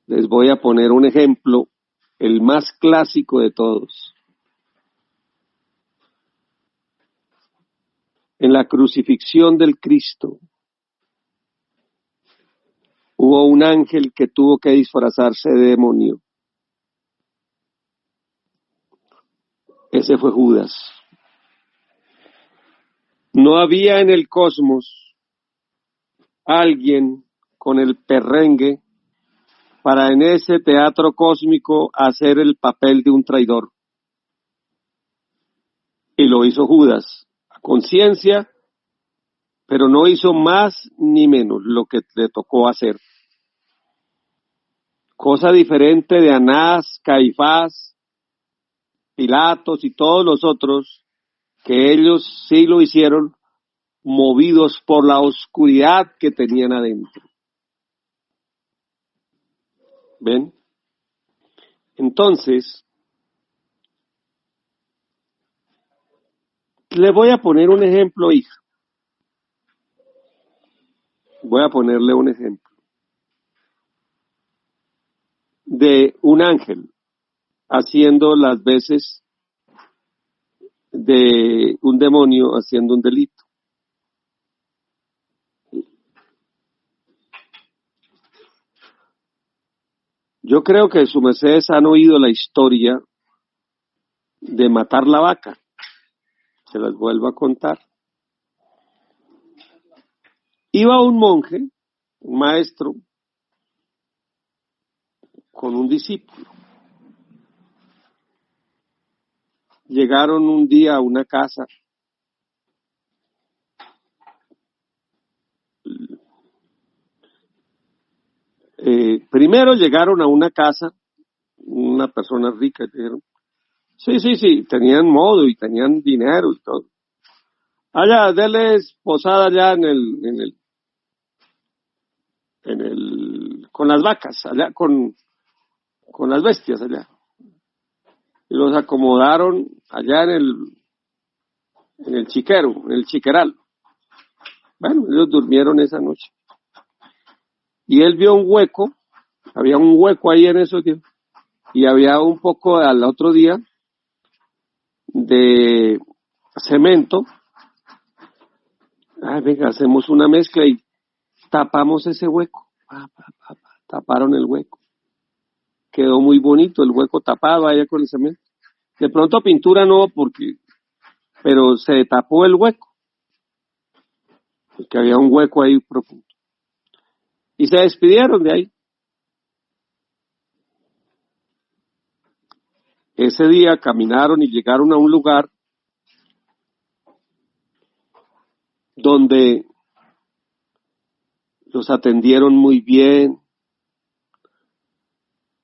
Speaker 1: Les voy a poner un ejemplo, el más clásico de todos. En la crucifixión del Cristo, hubo un ángel que tuvo que disfrazarse de demonio. Ese fue Judas. No había en el cosmos alguien con el perrengue para en ese teatro cósmico hacer el papel de un traidor. Y lo hizo Judas, a conciencia, pero no hizo más ni menos lo que le tocó hacer. Cosa diferente de Anás, Caifás, Pilatos y todos los otros, que ellos sí lo hicieron movidos por la oscuridad que tenían adentro. ¿Ven? Entonces, le voy a poner un ejemplo, hija. Voy a ponerle un ejemplo de un ángel haciendo las veces de un demonio haciendo un delito. Yo creo que su mercedes han oído la historia de matar la vaca. Se las vuelvo a contar. Iba un monje, un maestro, con un discípulo. Llegaron un día a una casa. Primero llegaron a una casa, una persona rica, y dijeron, sí, tenían modo y tenían dinero y todo. Allá, denles posada allá con las vacas, allá con las bestias allá. Y los acomodaron allá en el chiquero, en el chiqueral. Bueno, ellos durmieron esa noche. Y él vio un hueco, había un hueco ahí en esos días, y había un poco al otro día de cemento. Venga, hacemos una mezcla y tapamos ese hueco. Taparon el hueco. Quedó muy bonito el hueco tapado allá con el cemento. De pronto pintura no, pero se tapó el hueco. Porque había un hueco ahí profundo. Y se despidieron de ahí. Ese día caminaron y llegaron a un lugar donde los atendieron muy bien.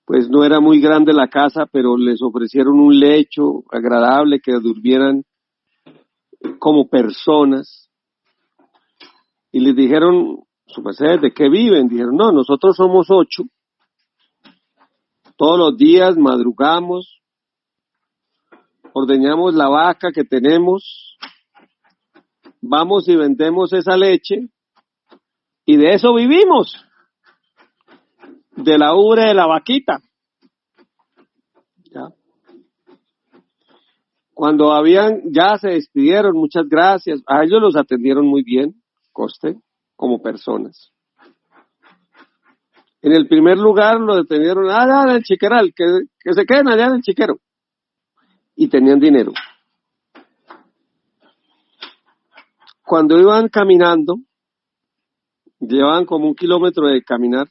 Speaker 1: Pues no era muy grande la casa, pero les ofrecieron un lecho agradable, que durmieran como personas. Y les dijeron, su merced, ¿de qué viven? Dijeron, no, nosotros somos 8. Todos los días madrugamos, ordeñamos la vaca que tenemos, vamos y vendemos esa leche, y de eso vivimos, de la ubre de la vaquita. ¿Ya? Cuando ya se despidieron, muchas gracias, a ellos los atendieron muy bien, coste, como personas. En el primer lugar lo detuvieron allá en el chiqueral, que se queden allá en el chiquero. Y tenían dinero. Cuando iban caminando, llevaban como 1 kilómetro de caminar,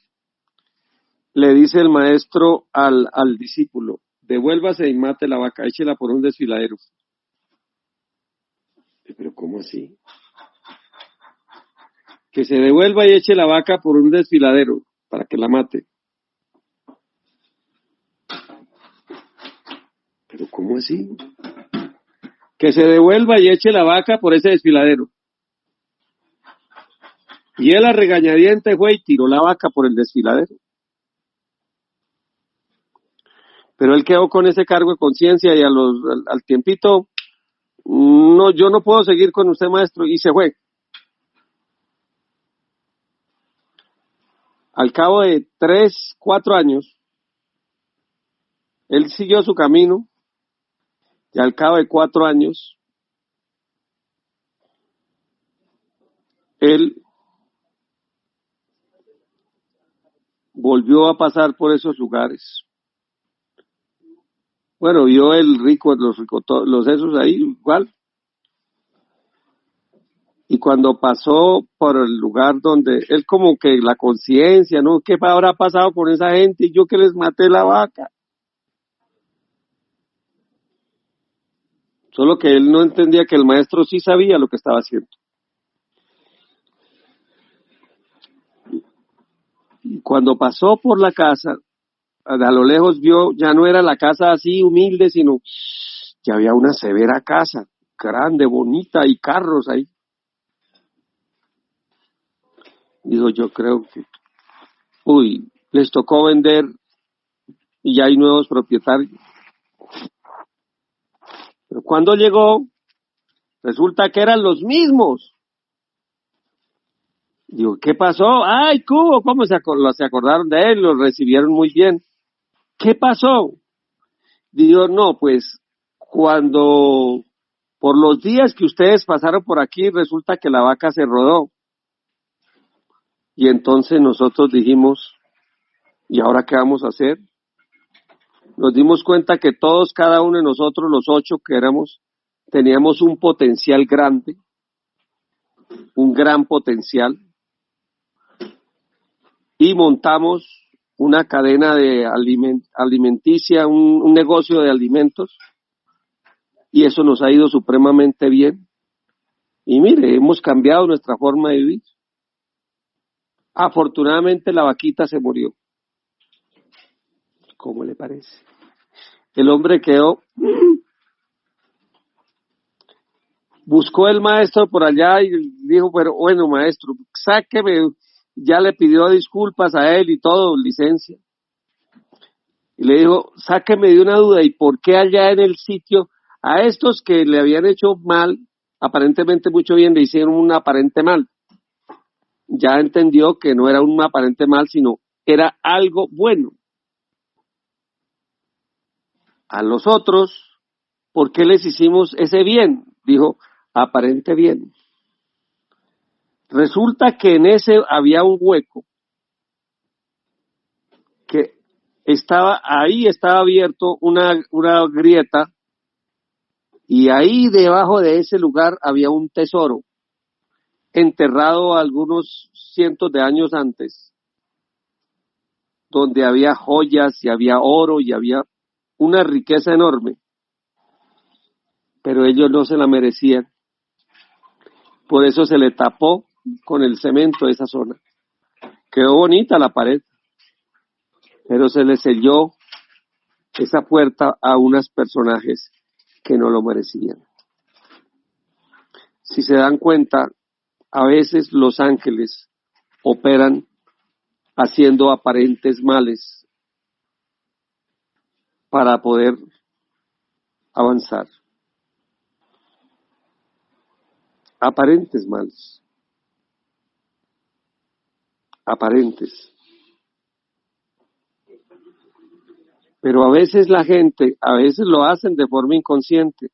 Speaker 1: le dice el maestro al discípulo, devuélvase y mate la vaca, échela por un desfiladero. Pero ¿cómo así? Que se devuelva y eche la vaca por un desfiladero, para que la mate. Pero ¿cómo así? Que se devuelva y eche la vaca por ese desfiladero. Y él a regañadientes fue y tiró la vaca por el desfiladero. Pero él quedó con ese cargo de conciencia y al tiempito, no, yo no puedo seguir con usted, maestro, y se fue. Al cabo de 3, 4 años, él siguió su camino, y al cabo de 4 años, él volvió a pasar por esos lugares. Bueno, vio los esos ahí, igual. Y cuando pasó por el lugar donde él como que la conciencia, ¿no? ¿Qué habrá pasado con esa gente? Y yo que les maté la vaca. Solo que él no entendía que el maestro sí sabía lo que estaba haciendo. Y cuando pasó por la casa, a lo lejos vio, ya no era la casa así humilde, sino que había una severa casa, grande, bonita, y carros ahí. Dijo, yo creo que, les tocó vender y ya hay nuevos propietarios. Pero cuando llegó, resulta que eran los mismos. Digo, ¿qué pasó? ¡Ay, Cubo! ¿Cómo se acordaron de él? Lo recibieron muy bien. ¿Qué pasó? Digo, no, pues, cuando, por los días que ustedes pasaron por aquí, resulta que la vaca se rodó. Y entonces nosotros dijimos, ¿Y ahora qué vamos a hacer? Nos dimos cuenta que todos, cada uno de nosotros, los 8 que éramos, teníamos un potencial grande, un gran potencial, y montamos una cadena de alimenticia, un negocio de alimentos, y eso nos ha ido supremamente bien. Y mire, hemos cambiado nuestra forma de vivir. Afortunadamente la vaquita se murió. ¿Cómo le parece? El hombre quedó, buscó el maestro por allá y dijo, pero bueno, maestro, sáqueme. Ya le pidió disculpas a él y todo, licencia. Y le dijo, sáqueme de una duda, ¿y por qué allá en el sitio a estos que le habían hecho mal, aparentemente mucho bien, le hicieron un aparente mal? Ya entendió que no era un aparente mal, sino era algo bueno. A los otros, ¿por qué les hicimos ese bien? Dijo, aparente bien. Resulta que en ese había un hueco que estaba abierto una grieta, y ahí debajo de ese lugar había un tesoro enterrado algunos cientos de años antes, donde había joyas y había oro y había una riqueza enorme, pero ellos no se la merecían. Por eso se le tapó con el cemento esa zona. Quedó bonita la pared, pero se le selló esa puerta a unos personajes que no lo merecían. Si se dan cuenta, a veces los ángeles operan haciendo aparentes males para poder avanzar. Aparentes males. Aparentes. Pero a veces la gente, a veces lo hacen de forma inconsciente,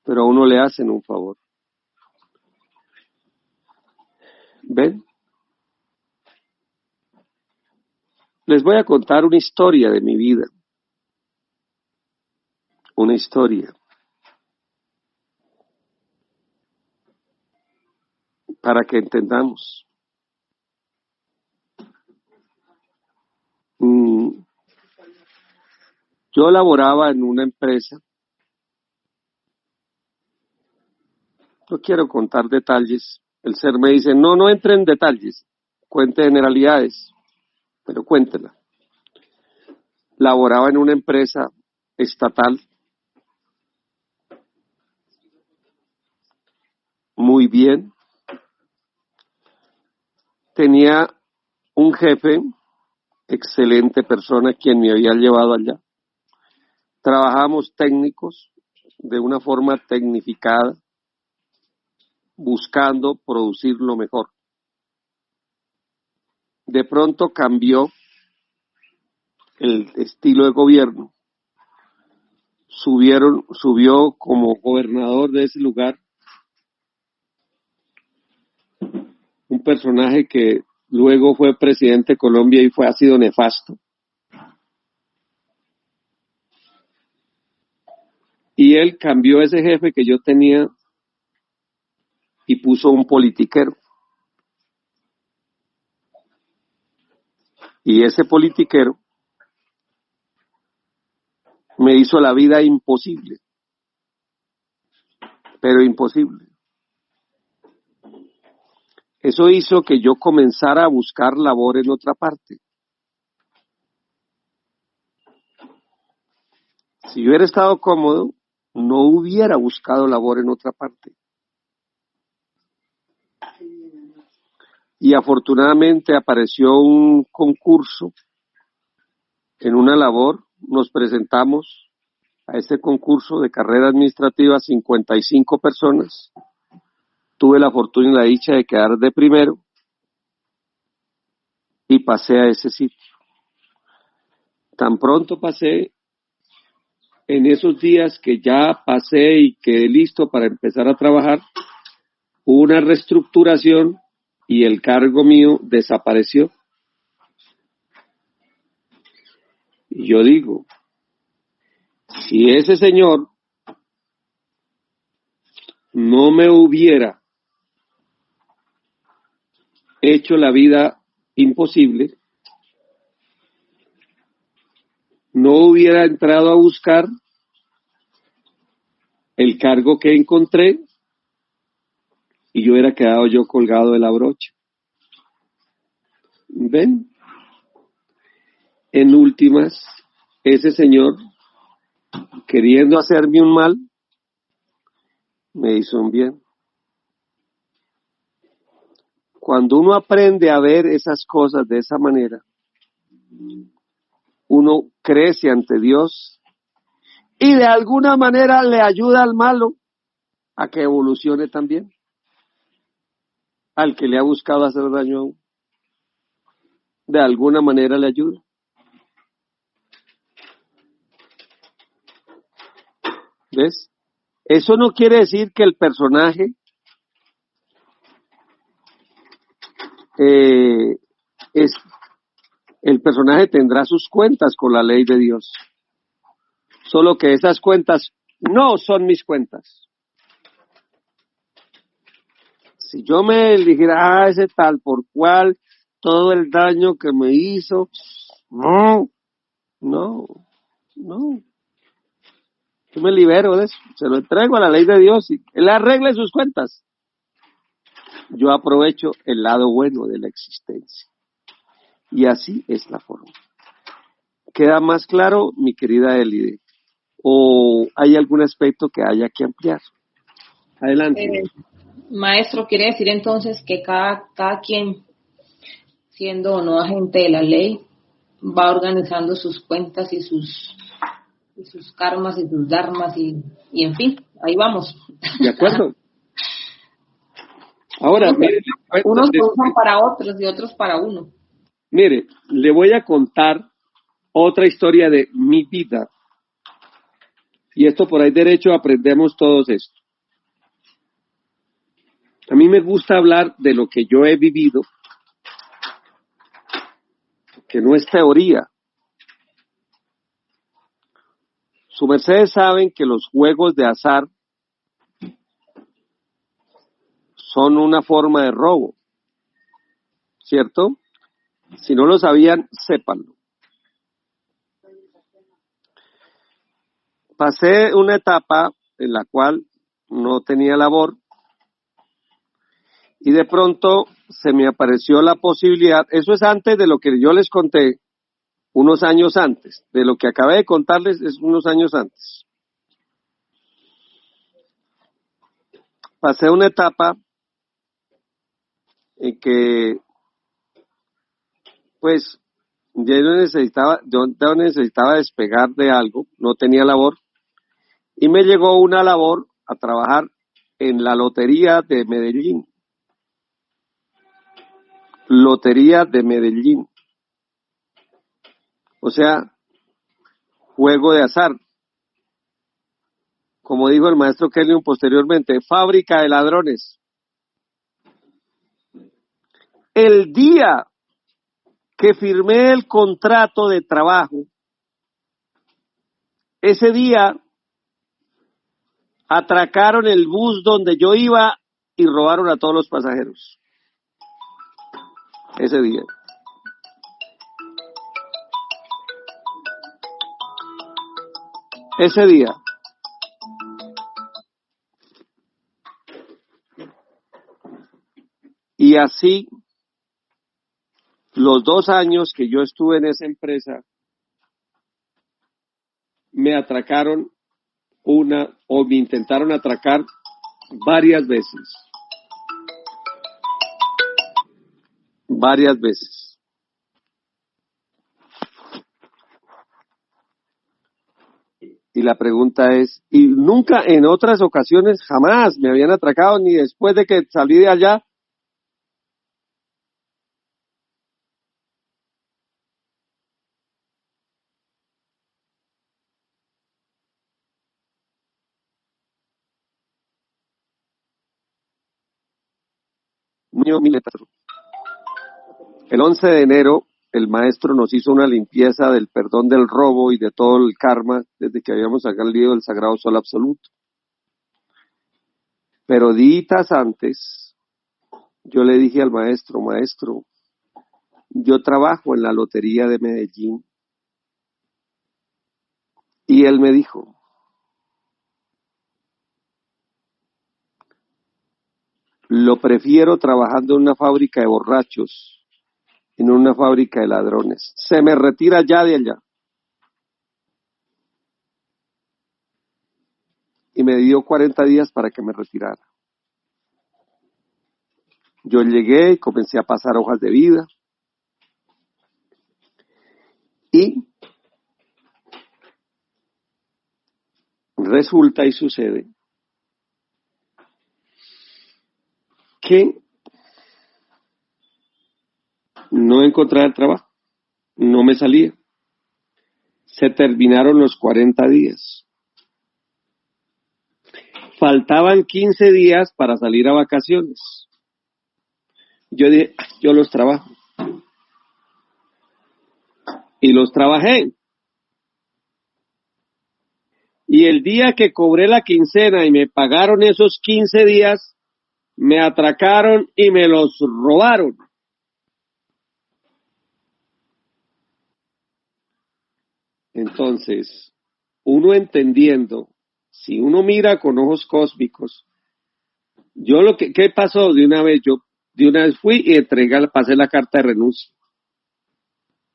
Speaker 1: pero a uno le hacen un favor. ¿Ven? Les voy a contar una historia de mi vida. Una historia. Para que entendamos. Yo laboraba en una empresa. No quiero contar detalles. El ser me dice, no entre en detalles. Cuente generalidades, pero cuéntela. Laboraba en una empresa estatal. Muy bien. Tenía un jefe, excelente persona, quien me había llevado allá. Trabajábamos técnicos de una forma tecnificada, buscando producir lo mejor. De pronto cambió el estilo de gobierno. Subió como gobernador de ese lugar un personaje que luego fue presidente de Colombia y ha sido nefasto. Y él cambió ese jefe que yo tenía y puso un politiquero. Y ese politiquero me hizo la vida imposible, pero imposible. Eso hizo que yo comenzara a buscar labor en otra parte. Si yo hubiera estado cómodo, no hubiera buscado labor en otra parte. Y afortunadamente apareció un concurso en una labor. Nos presentamos a ese concurso de carrera administrativa, 55 personas. Tuve la fortuna y la dicha de quedar de primero y pasé a ese sitio. Tan pronto pasé, en esos días que ya pasé y quedé listo para empezar a trabajar, hubo una reestructuración y el cargo mío desapareció. Y yo digo, si ese señor no me hubiera hecho la vida imposible, no hubiera entrado a buscar el cargo que encontré y yo hubiera quedado yo colgado de la brocha. ¿Ven? En últimas, ese señor, queriendo hacerme un mal, me hizo un bien. Cuando uno aprende a ver esas cosas de esa manera, uno crece ante Dios y de alguna manera le ayuda al malo a que evolucione también, al que le ha buscado hacer daño a uno. De alguna manera le ayuda. ¿Ves? Eso no quiere decir que el personaje el personaje tendrá sus cuentas con la ley de Dios. Solo que esas cuentas no son mis cuentas. Si yo me dijera, ese tal por cual, todo el daño que me hizo, no. Yo me libero de eso, se lo entrego a la ley de Dios y él arregle sus cuentas. Yo aprovecho el lado bueno de la existencia. Y así es la forma. ¿Queda más claro, mi querida Elide? ¿O hay algún aspecto que haya que ampliar? Adelante.
Speaker 3: Maestro, quiere decir entonces que cada quien, siendo o no agente de la ley, va organizando sus cuentas y sus karmas y sus dharmas y en fin, ahí vamos.
Speaker 1: De acuerdo. Ahora, mire,
Speaker 3: unos se usan para otros y otros para uno.
Speaker 1: Mire, le voy a contar otra historia de mi vida. Y esto por ahí derecho aprendemos todos esto. A mí me gusta hablar de lo que yo he vivido, que no es teoría. Su mercedes saben que los juegos de azar son una forma de robo, ¿cierto? Si no lo sabían, sépanlo. Pasé una etapa en la cual no tenía labor y de pronto se me apareció la posibilidad, eso es antes de lo que yo les conté, unos años antes, de lo que acabé de contarles es unos años antes. Pasé una etapa en que, pues, yo necesitaba despegar de algo, no tenía labor, y me llegó una labor a trabajar en la Lotería de Medellín. Lotería de Medellín. O sea, juego de azar. Como dijo el maestro Kelly posteriormente, fábrica de ladrones. El día que firmé el contrato de trabajo, ese día atracaron el bus donde yo iba y robaron a todos los pasajeros. Ese día. Ese día. Y así, los 2 años que yo estuve en esa empresa, me atracaron o me intentaron atracar varias veces. Varias veces. Y la pregunta es, y nunca en otras ocasiones jamás me habían atracado, ni después de que salí de allá. El 11 de enero el maestro nos hizo una limpieza del perdón del robo y de todo el karma desde que habíamos salido del Sagrado Sol Absoluto. Pero días antes, yo le dije al maestro, maestro, yo trabajo en la Lotería de Medellín. Y él me dijo, lo prefiero trabajando en una fábrica de borrachos, en una fábrica de ladrones. Se me retira ya de allá. Y me dio 40 días para que me retirara. Yo llegué y comencé a pasar hojas de vida. Y resulta y sucede que no encontraba el trabajo, no me salía. Se terminaron los 40 días. Faltaban 15 días para salir a vacaciones. Yo dije, yo los trabajo. Y los trabajé. Y el día que cobré la quincena y me pagaron esos 15 días, me atracaron y me los robaron. Entonces, uno entendiendo, si uno mira con ojos cósmicos, yo ¿qué pasó? Yo de una vez fui y pasé la carta de renuncia,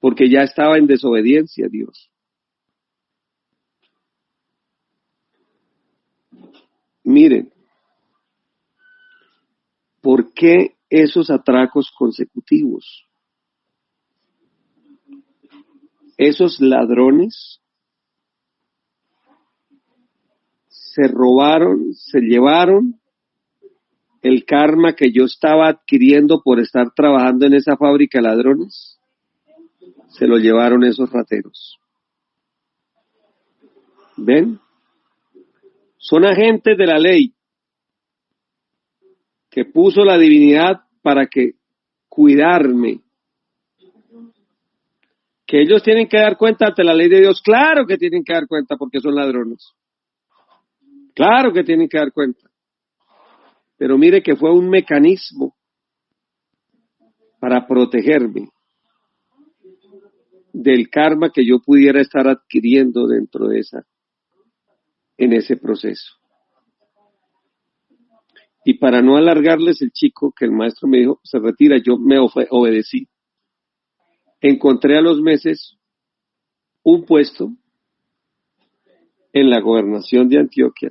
Speaker 1: porque ya estaba en desobediencia a Dios. Miren, ¿por qué esos atracos consecutivos? Esos ladrones se robaron, se llevaron el karma que yo estaba adquiriendo por estar trabajando en esa fábrica de ladrones, se lo llevaron esos rateros. ¿Ven? Son agentes de la ley que puso la divinidad para que cuidarme. Que ellos tienen que dar cuenta ante la ley de Dios, claro que tienen que dar cuenta porque son ladrones. Claro que tienen que dar cuenta. Pero mire que fue un mecanismo para protegerme del karma que yo pudiera estar adquiriendo dentro de en ese proceso. Y para no alargarles el chico, que el maestro me dijo, se retira, yo me obedecí. Encontré a los meses un puesto en la gobernación de Antioquia,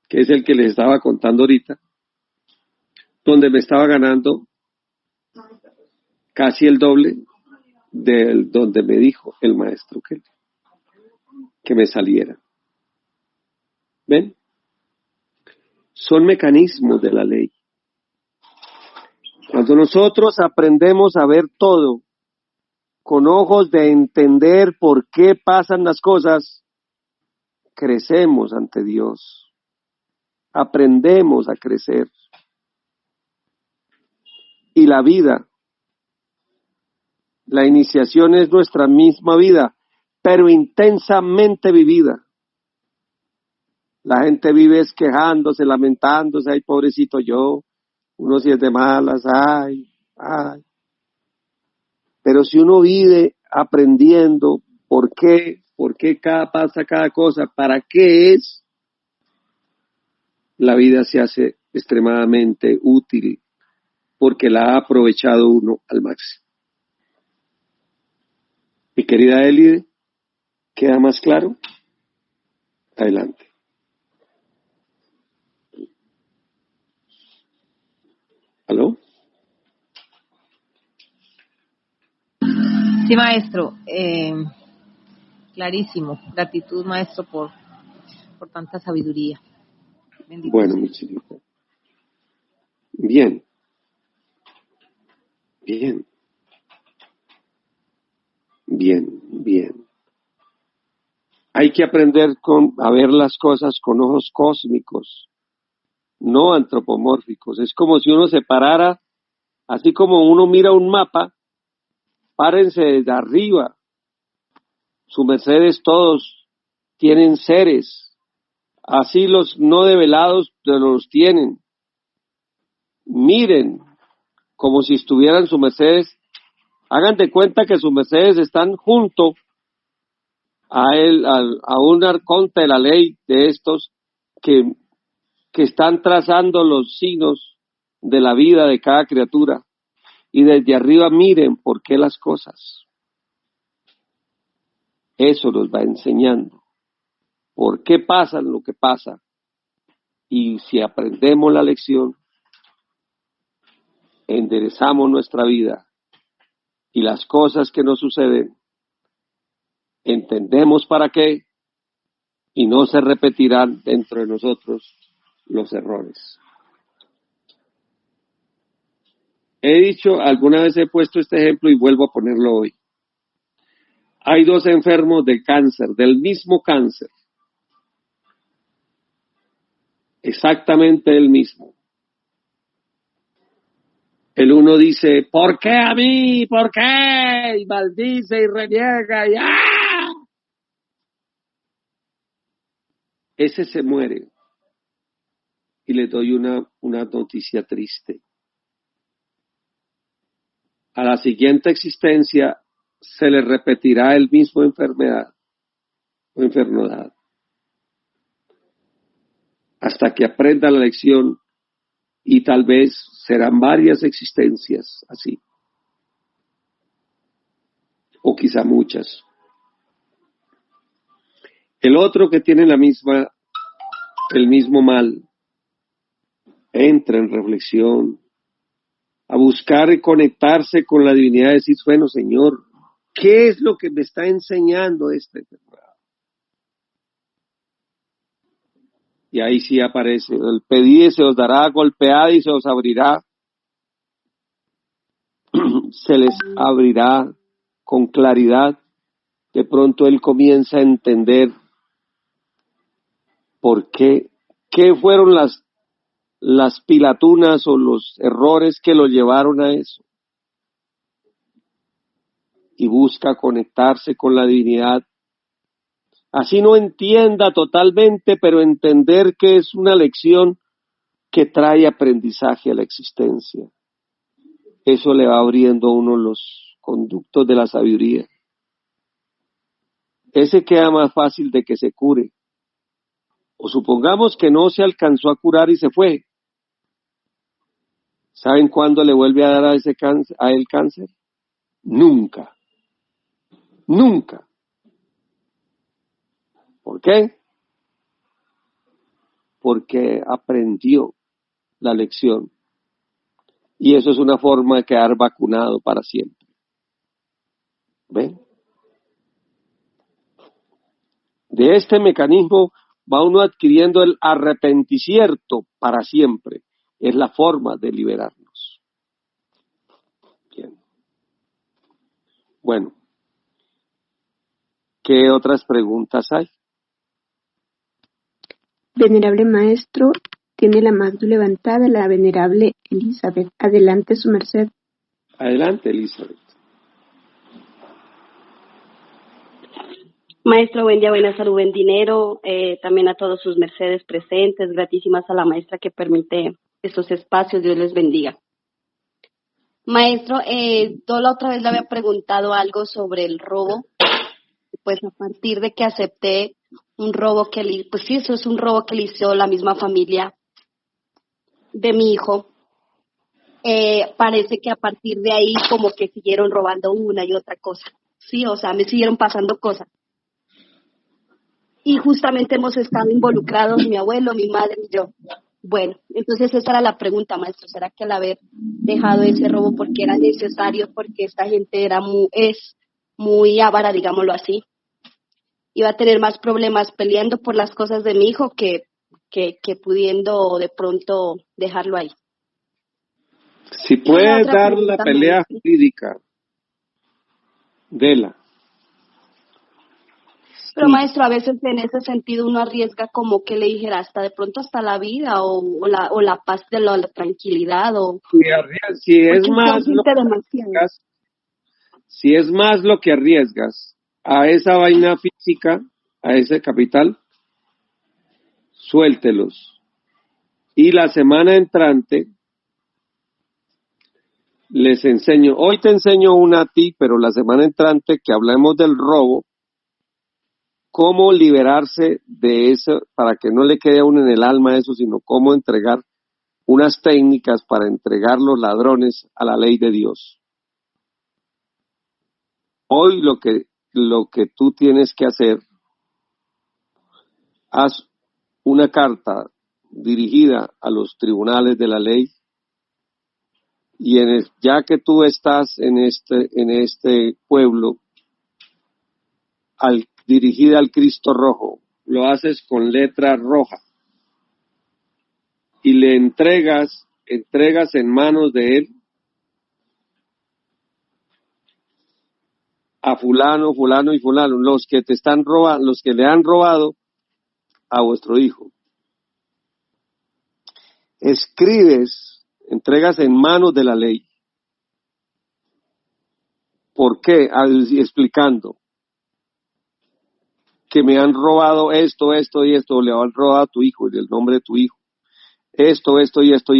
Speaker 1: que es el que les estaba contando ahorita, donde me estaba ganando casi el doble de donde me dijo el maestro que me saliera. ¿Ven? Son mecanismos de la ley. Cuando nosotros aprendemos a ver todo con ojos de entender por qué pasan las cosas, crecemos ante Dios. Aprendemos a crecer. Y la vida, la iniciación es nuestra misma vida, pero intensamente vivida. La gente vive es quejándose, lamentándose, ay, pobrecito yo, uno si es de malas, ay. Pero si uno vive aprendiendo por qué pasa cada cosa, para qué es, la vida se hace extremadamente útil, porque la ha aprovechado uno al máximo. Mi querida Elide, ¿queda más claro? Adelante. ¿Aló?
Speaker 3: Sí, maestro. Clarísimo. Gratitud, maestro, por tanta sabiduría. Bendito.
Speaker 1: Bueno, mi chiquita. Bien. Hay que aprender a ver las cosas con ojos cósmicos, no antropomórficos. Es como si uno se parara, así como uno mira un mapa, párense desde arriba. Sus mercedes todos tienen seres, así los no develados los tienen. Miren, como si estuvieran sus mercedes, hagan de cuenta que sus mercedes están junto a un arconte de la ley de estos que están trazando los signos de la vida de cada criatura, y desde arriba miren por qué las cosas. Eso nos va enseñando por qué pasa lo que pasa, y si aprendemos la lección, enderezamos nuestra vida y las cosas que nos suceden, entendemos para qué, y no se repetirán dentro de nosotros los errores. Alguna vez he puesto este ejemplo y vuelvo a ponerlo hoy. Hay dos enfermos de cáncer, del mismo cáncer, exactamente el mismo. El uno dice, ¿por qué a mí? ¿Por qué? Y maldice y reniega y ¡ah! Ese se muere. Y le doy una noticia triste. A la siguiente existencia se le repetirá el mismo enfermedad o enfermedad, hasta que aprenda la lección, y tal vez serán varias existencias así, o quizá muchas. El otro que tiene el mismo mal, entra en reflexión, a buscar y conectarse con la divinidad, y decir, bueno, Señor, ¿qué es lo que me está enseñando esta enfermedad? Y ahí sí aparece, el pedid y se os dará, golpead y se os abrirá, se les abrirá con claridad. De pronto él comienza a entender por qué fueron las pilatunas o los errores que lo llevaron a eso. Y busca conectarse con la divinidad. Así no entienda totalmente, pero entender que es una lección que trae aprendizaje a la existencia. Eso le va abriendo a uno los conductos de la sabiduría. Ese queda más fácil de que se cure. O supongamos que no se alcanzó a curar y se fue. ¿Saben cuándo le vuelve a dar a él cáncer? Nunca. Nunca. ¿Por qué? Porque aprendió la lección. Y eso es una forma de quedar vacunado para siempre. ¿Ven? De este mecanismo va uno adquiriendo el arrepentimiento para siempre. Es la forma de liberarnos. Bien. Bueno. ¿Qué otras preguntas hay?
Speaker 2: Venerable maestro, tiene la mano levantada la venerable Elizabeth. Adelante, su merced.
Speaker 1: Adelante, Elizabeth.
Speaker 4: Maestro, buen día, buena salud, buen dinero. También a todos sus mercedes presentes. Gratísimas a la maestra que permite estos espacios. Dios les bendiga. Maestro, yo la otra vez le había preguntado algo sobre el robo. Pues a partir de que acepté un robo pues sí, eso es un robo que le hizo la misma familia de mi hijo. Parece que a partir de ahí como que siguieron robando una y otra cosa. Sí, o sea, me siguieron pasando cosas. Y justamente hemos estado involucrados mi abuelo, mi madre y yo. Bueno, entonces esa era la pregunta, maestro. ¿Será que al haber dejado ese robo porque era necesario, porque esta gente es muy avara, digámoslo así, iba a tener más problemas peleando por las cosas de mi hijo que pudiendo de pronto dejarlo ahí?
Speaker 1: Si puede dar la pelea jurídica, dela.
Speaker 4: Pero maestro, a veces en ese sentido uno arriesga como que le dijera hasta de pronto hasta la vida o la paz de la tranquilidad o
Speaker 1: si es más Si es más lo que arriesgas a esa vaina física, a ese capital, suéltelos. Y la semana entrante les enseño, hoy te enseño una a ti, pero la semana entrante que hablemos del robo, cómo liberarse de eso, para que no le quede a uno en el alma eso, sino cómo entregar unas técnicas para entregar los ladrones a la ley de Dios. Hoy lo que tú tienes que hacer, haz una carta dirigida a los tribunales de la ley y ya que tú estás en este pueblo, dirigida al Cristo rojo, lo haces con letra roja y le entregas en manos de él a fulano, fulano y fulano, los que te están robando, los que le han robado a vuestro hijo. Escribes, entregas en manos de la ley. ¿Por qué? Explicando que me han robado esto y esto, le han robado a tu hijo y el nombre de tu hijo. Esto y esto.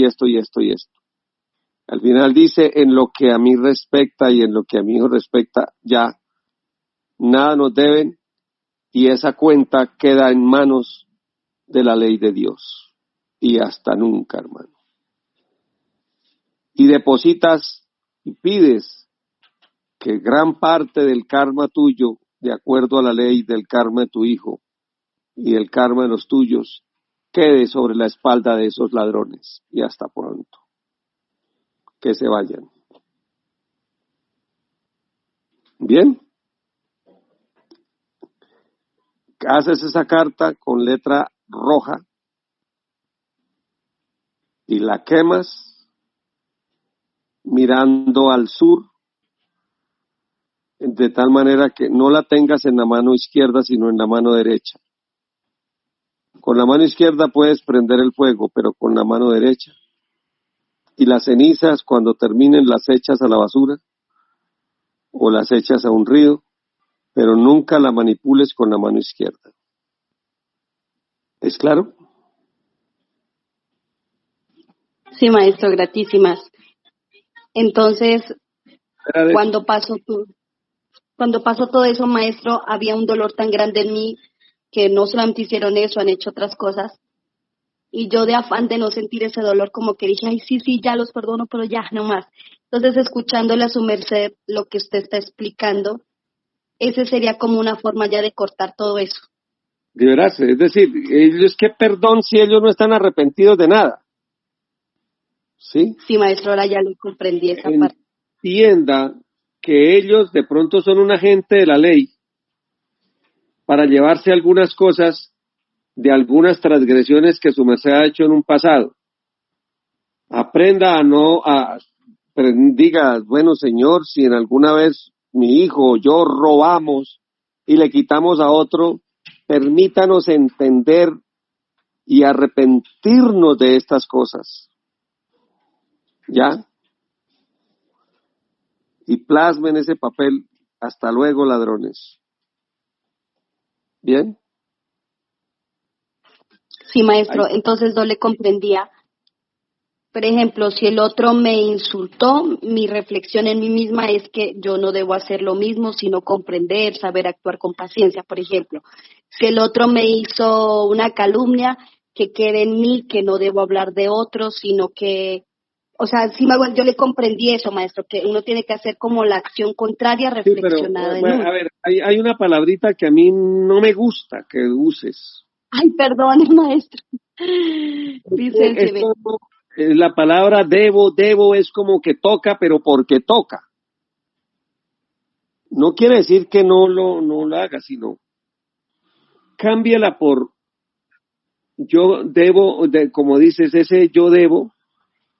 Speaker 1: Al final dice, en lo que a mí respecta y en lo que a mi hijo respecta, ya nada nos deben y esa cuenta queda en manos de la ley de Dios. Y hasta nunca, hermano. Y depositas y pides que gran parte del karma tuyo, de acuerdo a la ley del karma de tu hijo y el karma de los tuyos, quede sobre la espalda de esos ladrones. Y hasta pronto. Que se vayan. Bien. Haces esa carta con letra roja y la quemas mirando al sur, de tal manera que no la tengas en la mano izquierda, sino en la mano derecha. Con la mano izquierda puedes prender el fuego, pero con la mano derecha. Y las cenizas, cuando terminen, las echas a la basura o las echas a un río, pero nunca la manipules con la mano izquierda. ¿Es claro?
Speaker 4: Sí, maestro, gratísimas. Entonces, cuando pasó todo eso, maestro, había un dolor tan grande en mí que no solamente hicieron eso, han hecho otras cosas. Y yo de afán de no sentir ese dolor, como que dije, ay, sí, ya los perdono, pero ya, no más. Entonces, escuchándole a su merced lo que usted está explicando, ese sería como una forma ya de cortar todo eso.
Speaker 1: De veras, es decir, ellos, ¿qué perdón si ellos no están arrepentidos de nada? ¿Sí?
Speaker 4: Sí, maestro, ahora ya lo comprendí esa parte.
Speaker 1: Entienda que ellos de pronto son un agente de la ley para llevarse algunas cosas de algunas transgresiones que su merced ha hecho en un pasado. Aprenda diga, bueno, Señor, si en alguna vez mi hijo o yo robamos y le quitamos a otro, permítanos entender y arrepentirnos de estas cosas. ¿Ya? Y plasmen ese papel. Hasta luego, ladrones. ¿Bien?
Speaker 4: Sí, maestro, entonces no le comprendía. Por ejemplo, si el otro me insultó, mi reflexión en mí misma es que yo no debo hacer lo mismo, sino comprender, saber actuar con paciencia, por ejemplo. Si el otro me hizo una calumnia, que quede en mí, que no debo hablar de otros, sino que, o sea, yo le comprendí eso, maestro, que uno tiene que hacer como la acción contraria reflexionada.
Speaker 1: Sí, pero, a ver, hay una palabrita que a mí no me gusta que uses.
Speaker 4: Ay, perdón, maestro. Dice,
Speaker 1: la palabra debo es como que toca, pero porque toca. No quiere decir que no lo haga, sino cámbiala por yo debo, como dices, ese yo debo,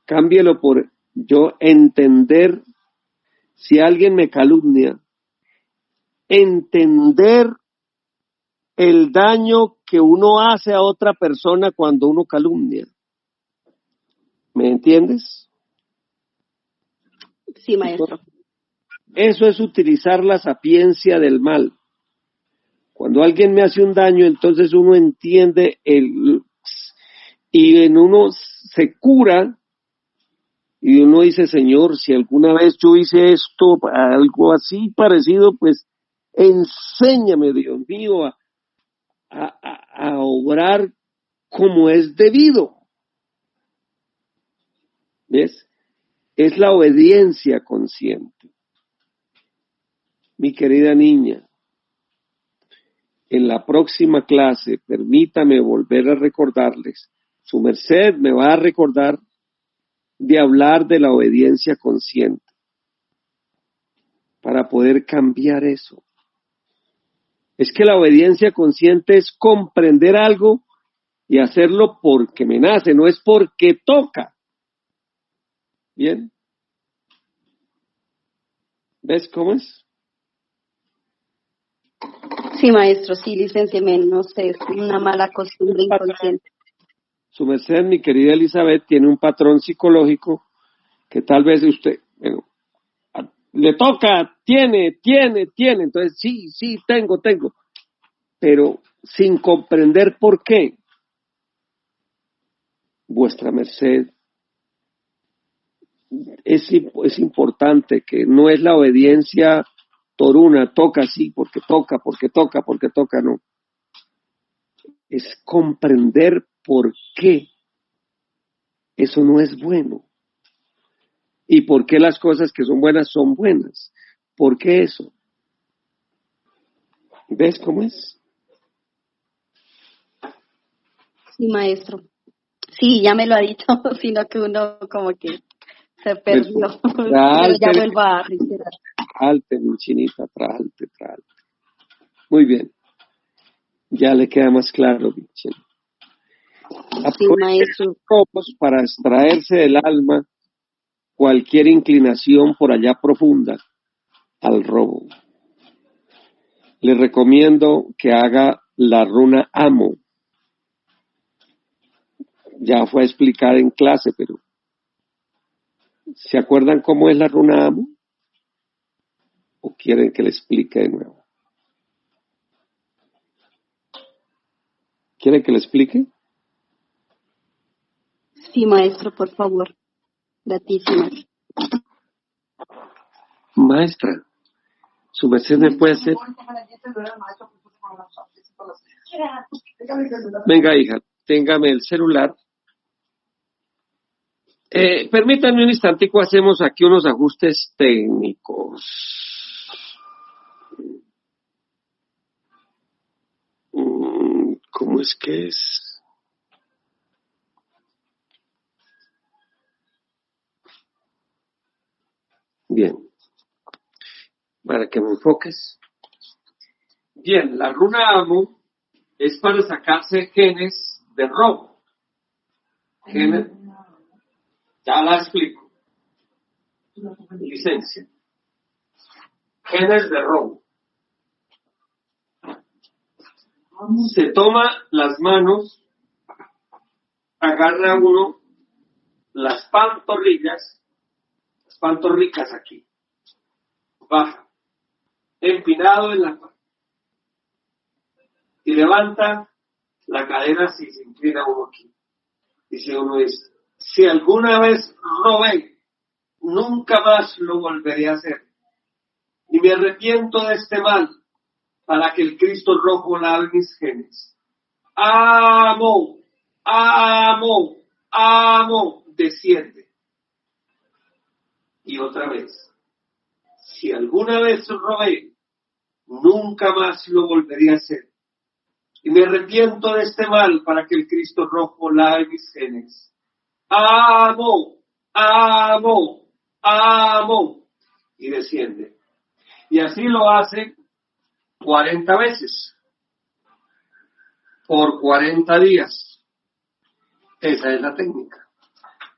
Speaker 1: cámbialo por yo entender si alguien me calumnia, entender el daño que uno hace a otra persona cuando uno calumnia. ¿Me entiendes?
Speaker 4: Sí, maestro.
Speaker 1: Eso es utilizar la sapiencia del mal. Cuando alguien me hace un daño, entonces uno entiende y en uno se cura y uno dice, Señor, si alguna vez yo hice esto, algo así parecido, pues enséñame, Dios mío, a obrar como es debido. ¿Ves? Es la obediencia consciente. Mi querida niña, en la próxima clase, permítame volver a recordarles, su merced me va a recordar de hablar de la obediencia consciente para poder cambiar eso. Es que la obediencia consciente es comprender algo y hacerlo porque me nace, no es porque toca. ¿Bien? ¿Ves cómo es?
Speaker 4: Sí, maestro, sí, licenciame, no sé, es una mala costumbre inconsciente.
Speaker 1: Su merced, mi querida Elizabeth, tiene un patrón psicológico que tal vez usted, bueno, le toca, tiene, entonces sí, tengo, pero sin comprender por qué. Vuestra merced, es importante que no es la obediencia toruna, toca sí, porque toca, no. Es comprender por qué eso no es bueno. Y por qué las cosas que son buenas son buenas. ¿Por qué eso? ¿Ves cómo es?
Speaker 4: Sí, maestro. Sí, ya me lo ha dicho, sino que uno como que se perdió. Pero ya vuelvo a reiterar.
Speaker 1: Tralte, mi chinita, tralte. Muy bien. Ya le queda más claro, mi chinita.
Speaker 4: Sí, maestro.
Speaker 1: Para extraerse del alma cualquier inclinación por allá profunda al robo. Le recomiendo que haga la runa Amo. Ya fue explicada en clase, pero ¿se acuerdan cómo es la runa Amo? ¿O quieren que le explique de nuevo? ¿Quieren que le explique?
Speaker 4: Sí, maestro, por favor. Gratísimas.
Speaker 1: Maestra, su merced me puede hacer. Venga, hija, téngame el celular. Permítanme un instantico, hacemos aquí unos ajustes técnicos. ¿Cómo es que es? Bien. Para que me enfoques. Bien, la runa Amo es para sacarse genes de robo. Genes, ya la explico. Licencia. Genes de robo. Se toma las manos, agarra uno las pantorrillas, las pantorricas aquí, baja, empinado en la mano, y levanta la cadera si se inclina uno aquí. Dice uno es, si alguna vez robé, nunca más lo volveré a hacer, y me arrepiento de este mal, para que el Cristo rojo lave mis genes. Amo, desciende. Y otra vez, si alguna vez robé, nunca más lo volveré a hacer. Y me arrepiento de este mal para que el Cristo rojo lave mis genes. Amo. Y desciende. Y así lo hace 40 veces. Por 40 días. Esa es la técnica.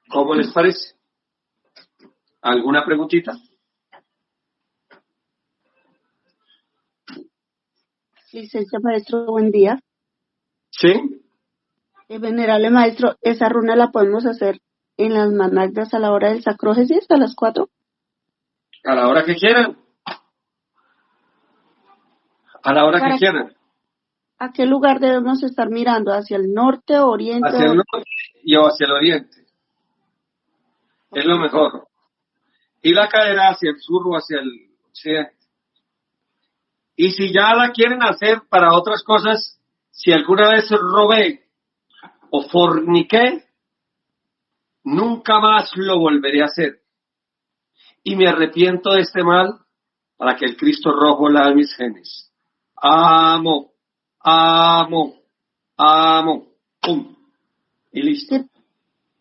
Speaker 1: ¿Cómo les parece? ¿Alguna preguntita?
Speaker 2: Licencia maestro, buen día.
Speaker 1: Sí.
Speaker 2: Venerable maestro, ¿esa runa la podemos hacer en las managdas a la hora del sacrógesis a las 4?
Speaker 1: A la hora que quieran. A la hora que quieran.
Speaker 2: ¿A qué lugar debemos estar mirando? ¿Hacia el norte, oriente?
Speaker 1: Hacia el norte y hacia el oriente. Es lo mejor. Y la cadera hacia el sur o hacia el occidente. Y si ya la quieren hacer para otras cosas, si alguna vez robé o forniqué, nunca más lo volveré a hacer. Y me arrepiento de este mal para que el Cristo rojo lave mis genes. Amo, amo, amo. ¡Pum! Y listo.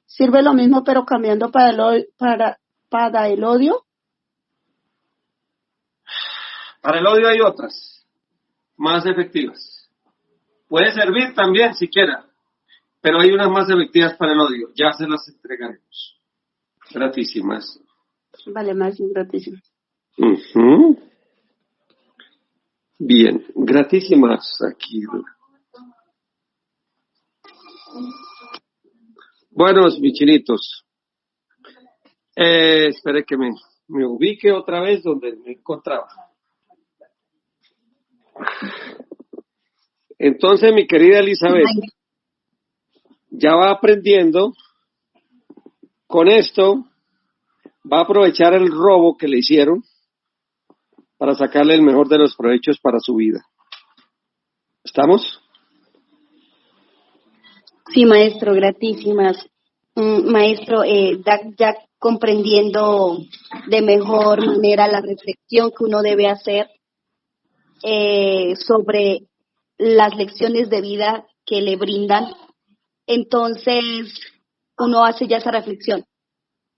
Speaker 2: ¿Sirve lo mismo pero cambiando para el odio?
Speaker 1: Para el odio hay otras, más efectivas. Puede servir también si quiera, pero hay unas más efectivas para el odio. Ya se las entregaremos. Gratísimas.
Speaker 2: Vale, más gratísimas.
Speaker 1: Uh-huh. Bien, gratísimas aquí. Buenos, mis chinitos. Espere que me ubique otra vez donde me encontraba. Entonces, mi querida Elizabeth, ya va aprendiendo. Con esto va a aprovechar el robo que le hicieron para sacarle el mejor de los provechos para su vida. ¿Estamos?
Speaker 4: Sí, maestro, gratísimas. Maestro, ya comprendiendo de mejor manera la reflexión que uno debe hacer sobre las lecciones de vida que le brindan, entonces uno hace ya esa reflexión.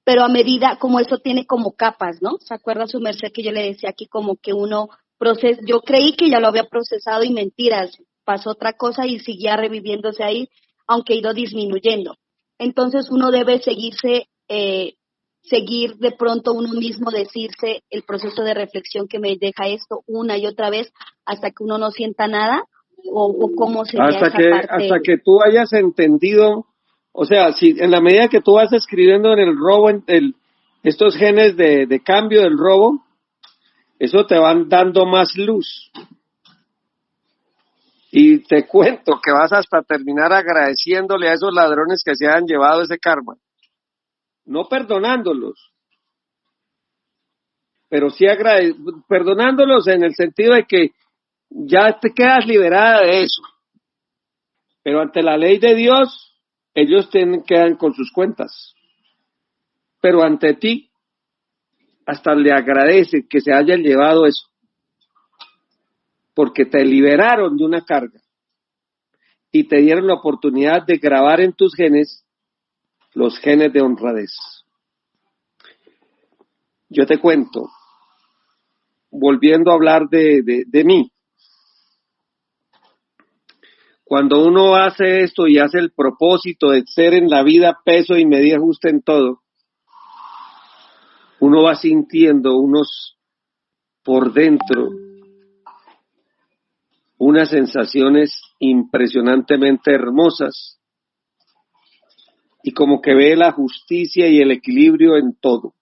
Speaker 4: Pero a medida, como eso tiene como capas, ¿no? ¿Se acuerda su merced que yo le decía aquí como que uno yo creí que ya lo había procesado y mentiras, pasó otra cosa y seguía reviviéndose ahí, aunque ha ido disminuyendo. Entonces uno debe seguir de pronto uno mismo, decirse el proceso de reflexión que me deja esto una y otra vez hasta que uno no sienta nada, o cómo sería esa parte.
Speaker 1: Hasta que tú hayas entendido, o sea, si en la medida que tú vas escribiendo en el robo, estos genes de cambio del robo, eso te van dando más luz. Y te cuento que vas hasta terminar agradeciéndole a esos ladrones que se han llevado ese karma. No perdonándolos, pero sí perdonándolos en el sentido de que ya te quedas liberada de eso. Pero ante la ley de Dios, ellos quedan con sus cuentas. Pero ante ti, hasta le agradece que se hayan llevado eso. Porque te liberaron de una carga. Y te dieron la oportunidad de grabar en tus genes los genes de honradez. Yo te cuento, volviendo a hablar de mí. Cuando uno hace esto y hace el propósito de ser en la vida peso y medida justa en todo, uno va sintiendo por dentro unas sensaciones impresionantemente hermosas y como que ve la justicia y el equilibrio en todo.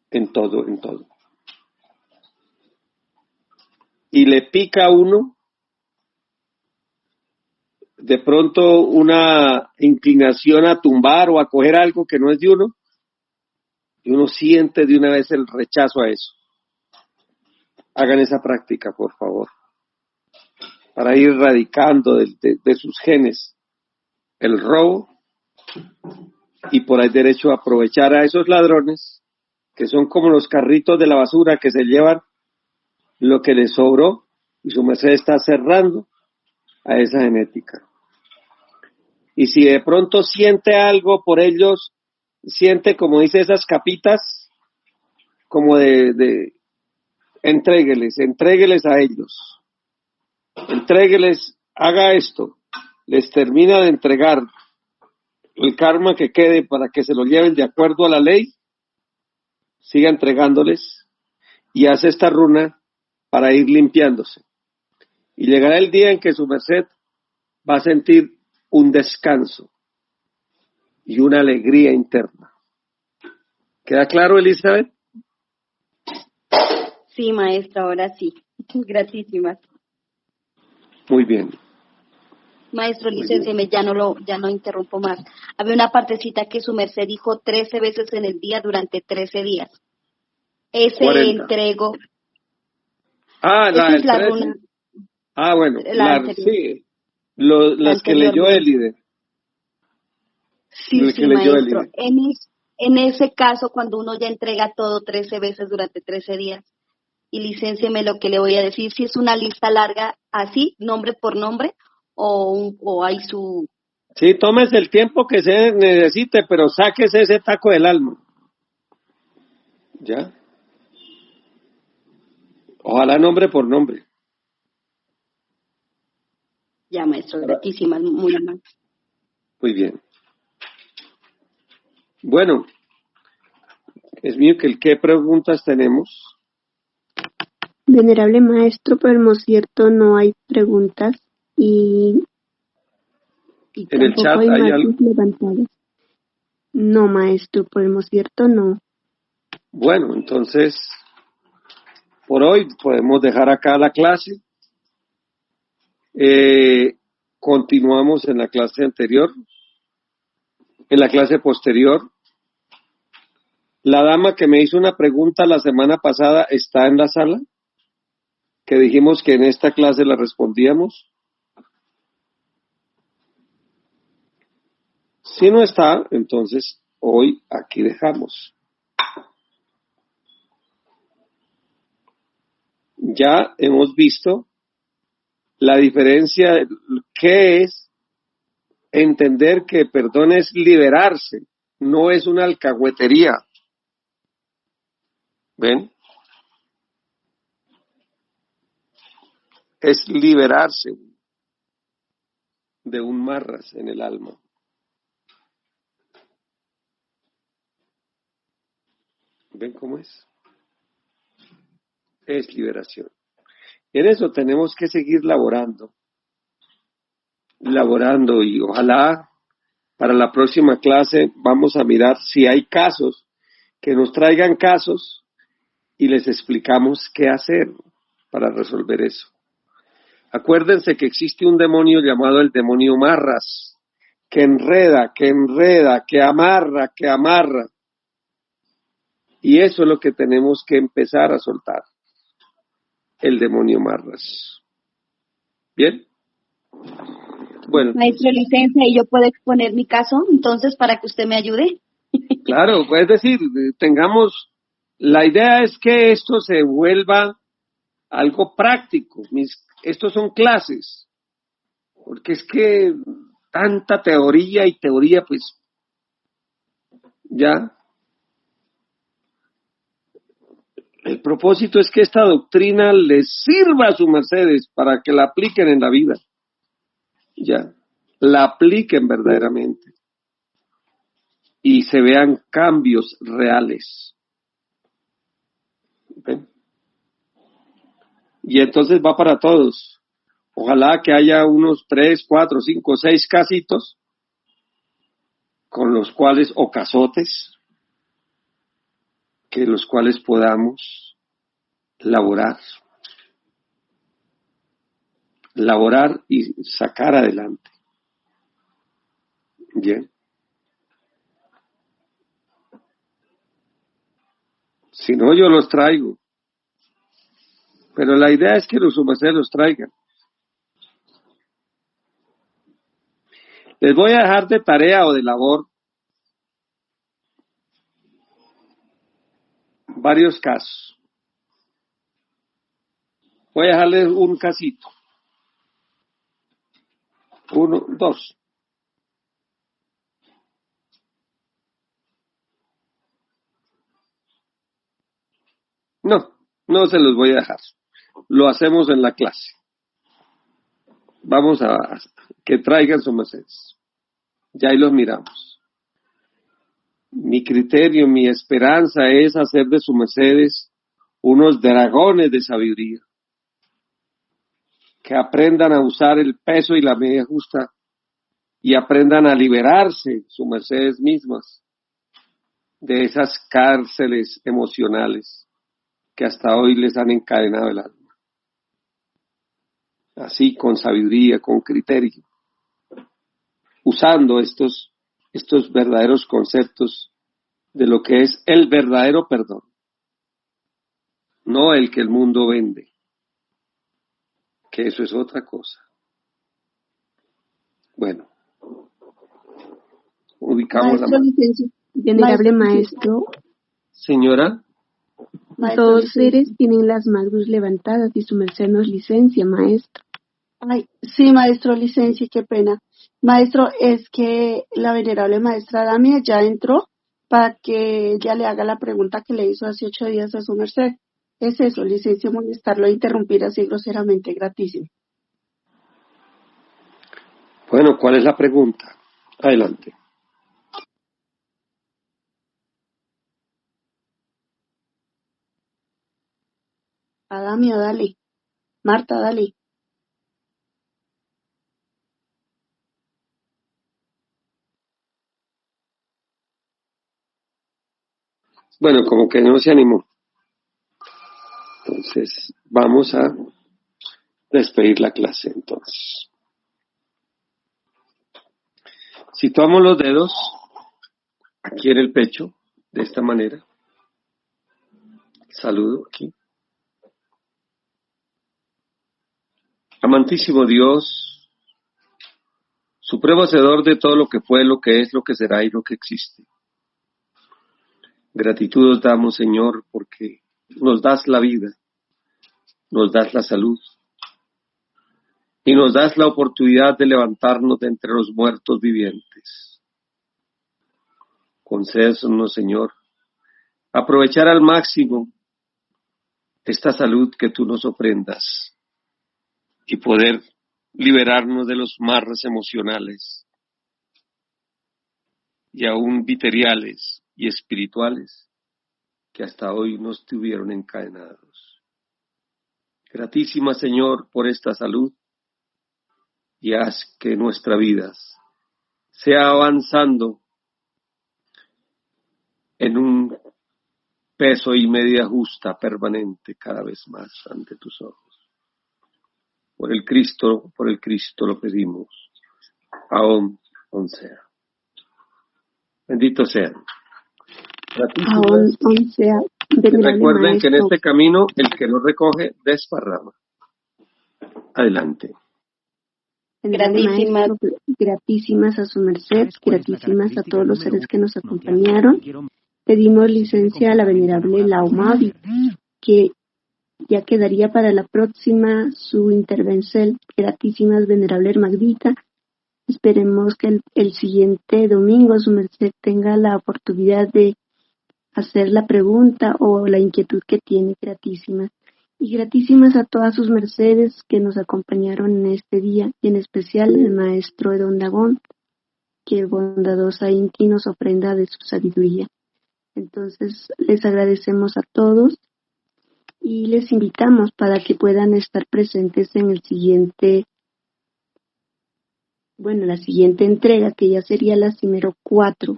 Speaker 1: En todo, en todo. Y le pica a uno de pronto una inclinación a tumbar o a coger algo que no es de uno, y uno siente de una vez el rechazo a eso. Hagan esa práctica, por favor, para ir erradicando de sus genes el robo y por ahí derecho a aprovechar a esos ladrones que son como los carritos de la basura que se llevan lo que les sobró y su merced está cerrando a esa genética. Y si de pronto siente algo por ellos, siente, como dice, esas capitas, como entrégueles a ellos. Entrégueles, haga esto. Les termina de entregar el karma que quede para que se lo lleven de acuerdo a la ley. Siga entregándoles y hace esta runa para ir limpiándose. Y llegará el día en que su merced va a sentir un descanso y una alegría interna. ¿Queda claro, Elizabeth?
Speaker 4: Sí, maestra, ahora sí. Gratísimas.
Speaker 1: Muy bien.
Speaker 4: Maestro, licéncieme, ya no interrumpo más. Había una partecita que su merced dijo 13 veces en el día durante 13 días. Ese
Speaker 1: 40.
Speaker 4: entrego.
Speaker 1: Ah,
Speaker 4: Esa
Speaker 1: la
Speaker 4: es
Speaker 1: del
Speaker 4: la
Speaker 1: 13.
Speaker 4: runa,
Speaker 1: Ah, bueno,
Speaker 4: la anterior.
Speaker 1: sí,
Speaker 4: La
Speaker 1: las que
Speaker 4: anterior,
Speaker 1: leyó
Speaker 4: maestro.
Speaker 1: Elide.
Speaker 4: Sí,
Speaker 1: El
Speaker 4: sí,
Speaker 1: que leyó
Speaker 4: maestro.
Speaker 1: Elide.
Speaker 4: En ese caso, cuando uno ya entrega todo 13 veces durante 13 días, y licéncieme lo que le voy a decir, si es una lista larga, así, nombre por nombre, o hay su...
Speaker 1: Sí, tómese el tiempo que se necesite, pero sáquese ese taco del alma. ¿Ya? Ojalá nombre por nombre.
Speaker 4: Ya, maestro, gratísimas, muy amable.
Speaker 1: Muy bien. Bueno, es mío que ¿qué preguntas tenemos?
Speaker 2: Venerable maestro, por el cierto no hay preguntas y
Speaker 1: En el
Speaker 2: tampoco
Speaker 1: chat
Speaker 2: hay
Speaker 1: hay
Speaker 2: manos
Speaker 1: algo.
Speaker 2: levantadas. No, maestro, por el cierto no.
Speaker 1: Bueno, entonces, por hoy podemos dejar acá la clase. Continuamos en la clase anterior, en la clase posterior. La dama que me hizo una pregunta la semana pasada está en la sala, que dijimos que en esta clase la respondíamos. Si no está, entonces hoy aquí dejamos. Ya hemos visto la diferencia, que es entender que perdón es liberarse, no es una alcahuetería. ¿Ven? Es liberarse de un marras en el alma. ¿Ven cómo es? Es liberación. Y en eso tenemos que seguir laborando y ojalá para la próxima clase vamos a mirar si hay casos, que nos traigan casos y les explicamos qué hacer para resolver eso. Acuérdense que existe un demonio llamado el demonio marras, que enreda, que amarra. Y eso es lo que tenemos que empezar a soltar, el demonio marras. ¿Bien? Bueno,
Speaker 4: Maestro, licencia, ¿y yo puedo exponer mi caso entonces para que usted me ayude?
Speaker 1: claro, es decir, la idea es que esto se vuelva algo práctico. Estos son clases, porque es que tanta teoría y teoría, pues ya. El propósito es que esta doctrina les sirva a sus mercedes para que la apliquen en la vida. Ya, la apliquen verdaderamente y se vean cambios reales. ¿Ven? Y entonces va para todos. Ojalá que haya unos 3, 4, 5, 6 casitos con los cuales, o casotes, que los cuales podamos laborar y sacar adelante. Bien. Si no, yo los traigo. Pero la idea es que los mercedes los traigan. Les voy a dejar de tarea o de labor varios casos. Voy a dejarles un casito. 1, 2. No se los voy a dejar. Lo hacemos en la clase. Vamos a que traigan sus mercedes. Ya ahí los miramos. Mi criterio, mi esperanza es hacer de sus mercedes unos dragones de sabiduría, que aprendan a usar el peso y la medida justa y aprendan a liberarse sus mercedes mismas de esas cárceles emocionales que hasta hoy les han encadenado el alma. así con sabiduría, con criterio, usando estos verdaderos conceptos de lo que es el verdadero perdón, no el que el mundo vende, que eso es otra cosa. Bueno, ubicamos la
Speaker 2: Maestro,
Speaker 1: mano.
Speaker 2: licencia, venerable maestro,
Speaker 1: Señora,
Speaker 2: dos seres tienen las manos levantadas y su merced nos licencia, maestro.
Speaker 5: Ay, sí, maestro, licencia, qué pena. Maestro, es que la venerable maestra Damia ya entró para que ella le haga la pregunta que le hizo hace 8 días a su merced. Es eso, licencia, molestarlo e interrumpir así groseramente, gratísimo.
Speaker 1: bueno, ¿cuál es la pregunta? Adelante.
Speaker 5: Damia, dale. Marta, dale.
Speaker 1: Bueno, como que no se animó. Entonces, vamos a despedir la clase entonces. Situamos los dedos aquí en el pecho, de esta manera. Saludo aquí. Amantísimo Dios, supremo hacedor de todo lo que fue, lo que es, lo que será y lo que existe. Gratitud os damos, Señor, porque nos das la vida, nos das la salud y nos das la oportunidad de levantarnos de entre los muertos vivientes. Concédenos, Señor, aprovechar al máximo esta salud que tú nos ofrendas y poder liberarnos de los marras emocionales y aún viteriales y espirituales que hasta hoy nos tuvieron encadenados. Gratísima, Señor, por esta salud y haz que nuestra vida sea avanzando en un peso y medida justa permanente cada vez más ante tus ojos. Por el Cristo lo pedimos. Aún sea. Bendito sea.
Speaker 2: Aún sea, venerable
Speaker 1: Recuerden que en
Speaker 2: maestro.
Speaker 1: este camino el que no recoge desparrama. Adelante.
Speaker 2: Gratísimas. Maestro, gratísimas a su merced, gratísimas a todos los seres que nos acompañaron. Pedimos licencia a la venerable Laumavi, que ya quedaría para la próxima su intervención. Gratísimas, venerable Hermagdita. Esperemos que el siguiente domingo su merced tenga la oportunidad de hacer la pregunta o la inquietud que tiene. Gratísimas. Y gratísimas a todas sus mercedes que nos acompañaron en este día, y en especial el maestro Edón Dagón, que bondadosa Inti nos ofrenda de su sabiduría. Entonces les agradecemos a todos y les invitamos para que puedan estar presentes en la siguiente entrega, que ya sería la Cimero 4.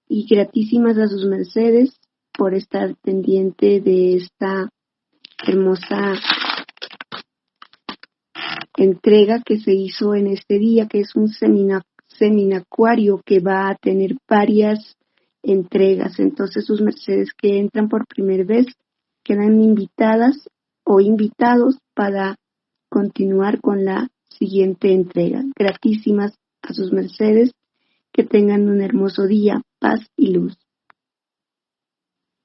Speaker 2: Y gratísimas a sus mercedes por estar pendiente de esta hermosa entrega que se hizo en este día, que es un seminacuario que va a tener varias entregas. Entonces sus mercedes que entran por primera vez quedan invitadas o invitados para continuar con la siguiente entrega. Gratísimas a sus mercedes, que tengan un hermoso día, paz y luz.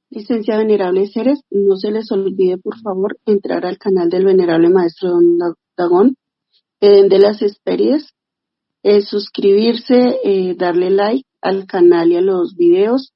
Speaker 5: Licencia, venerables seres, no se les olvide por favor entrar al canal del venerable maestro Don Dagón, Edén de las Hespérides, suscribirse, darle like al canal y a los videos,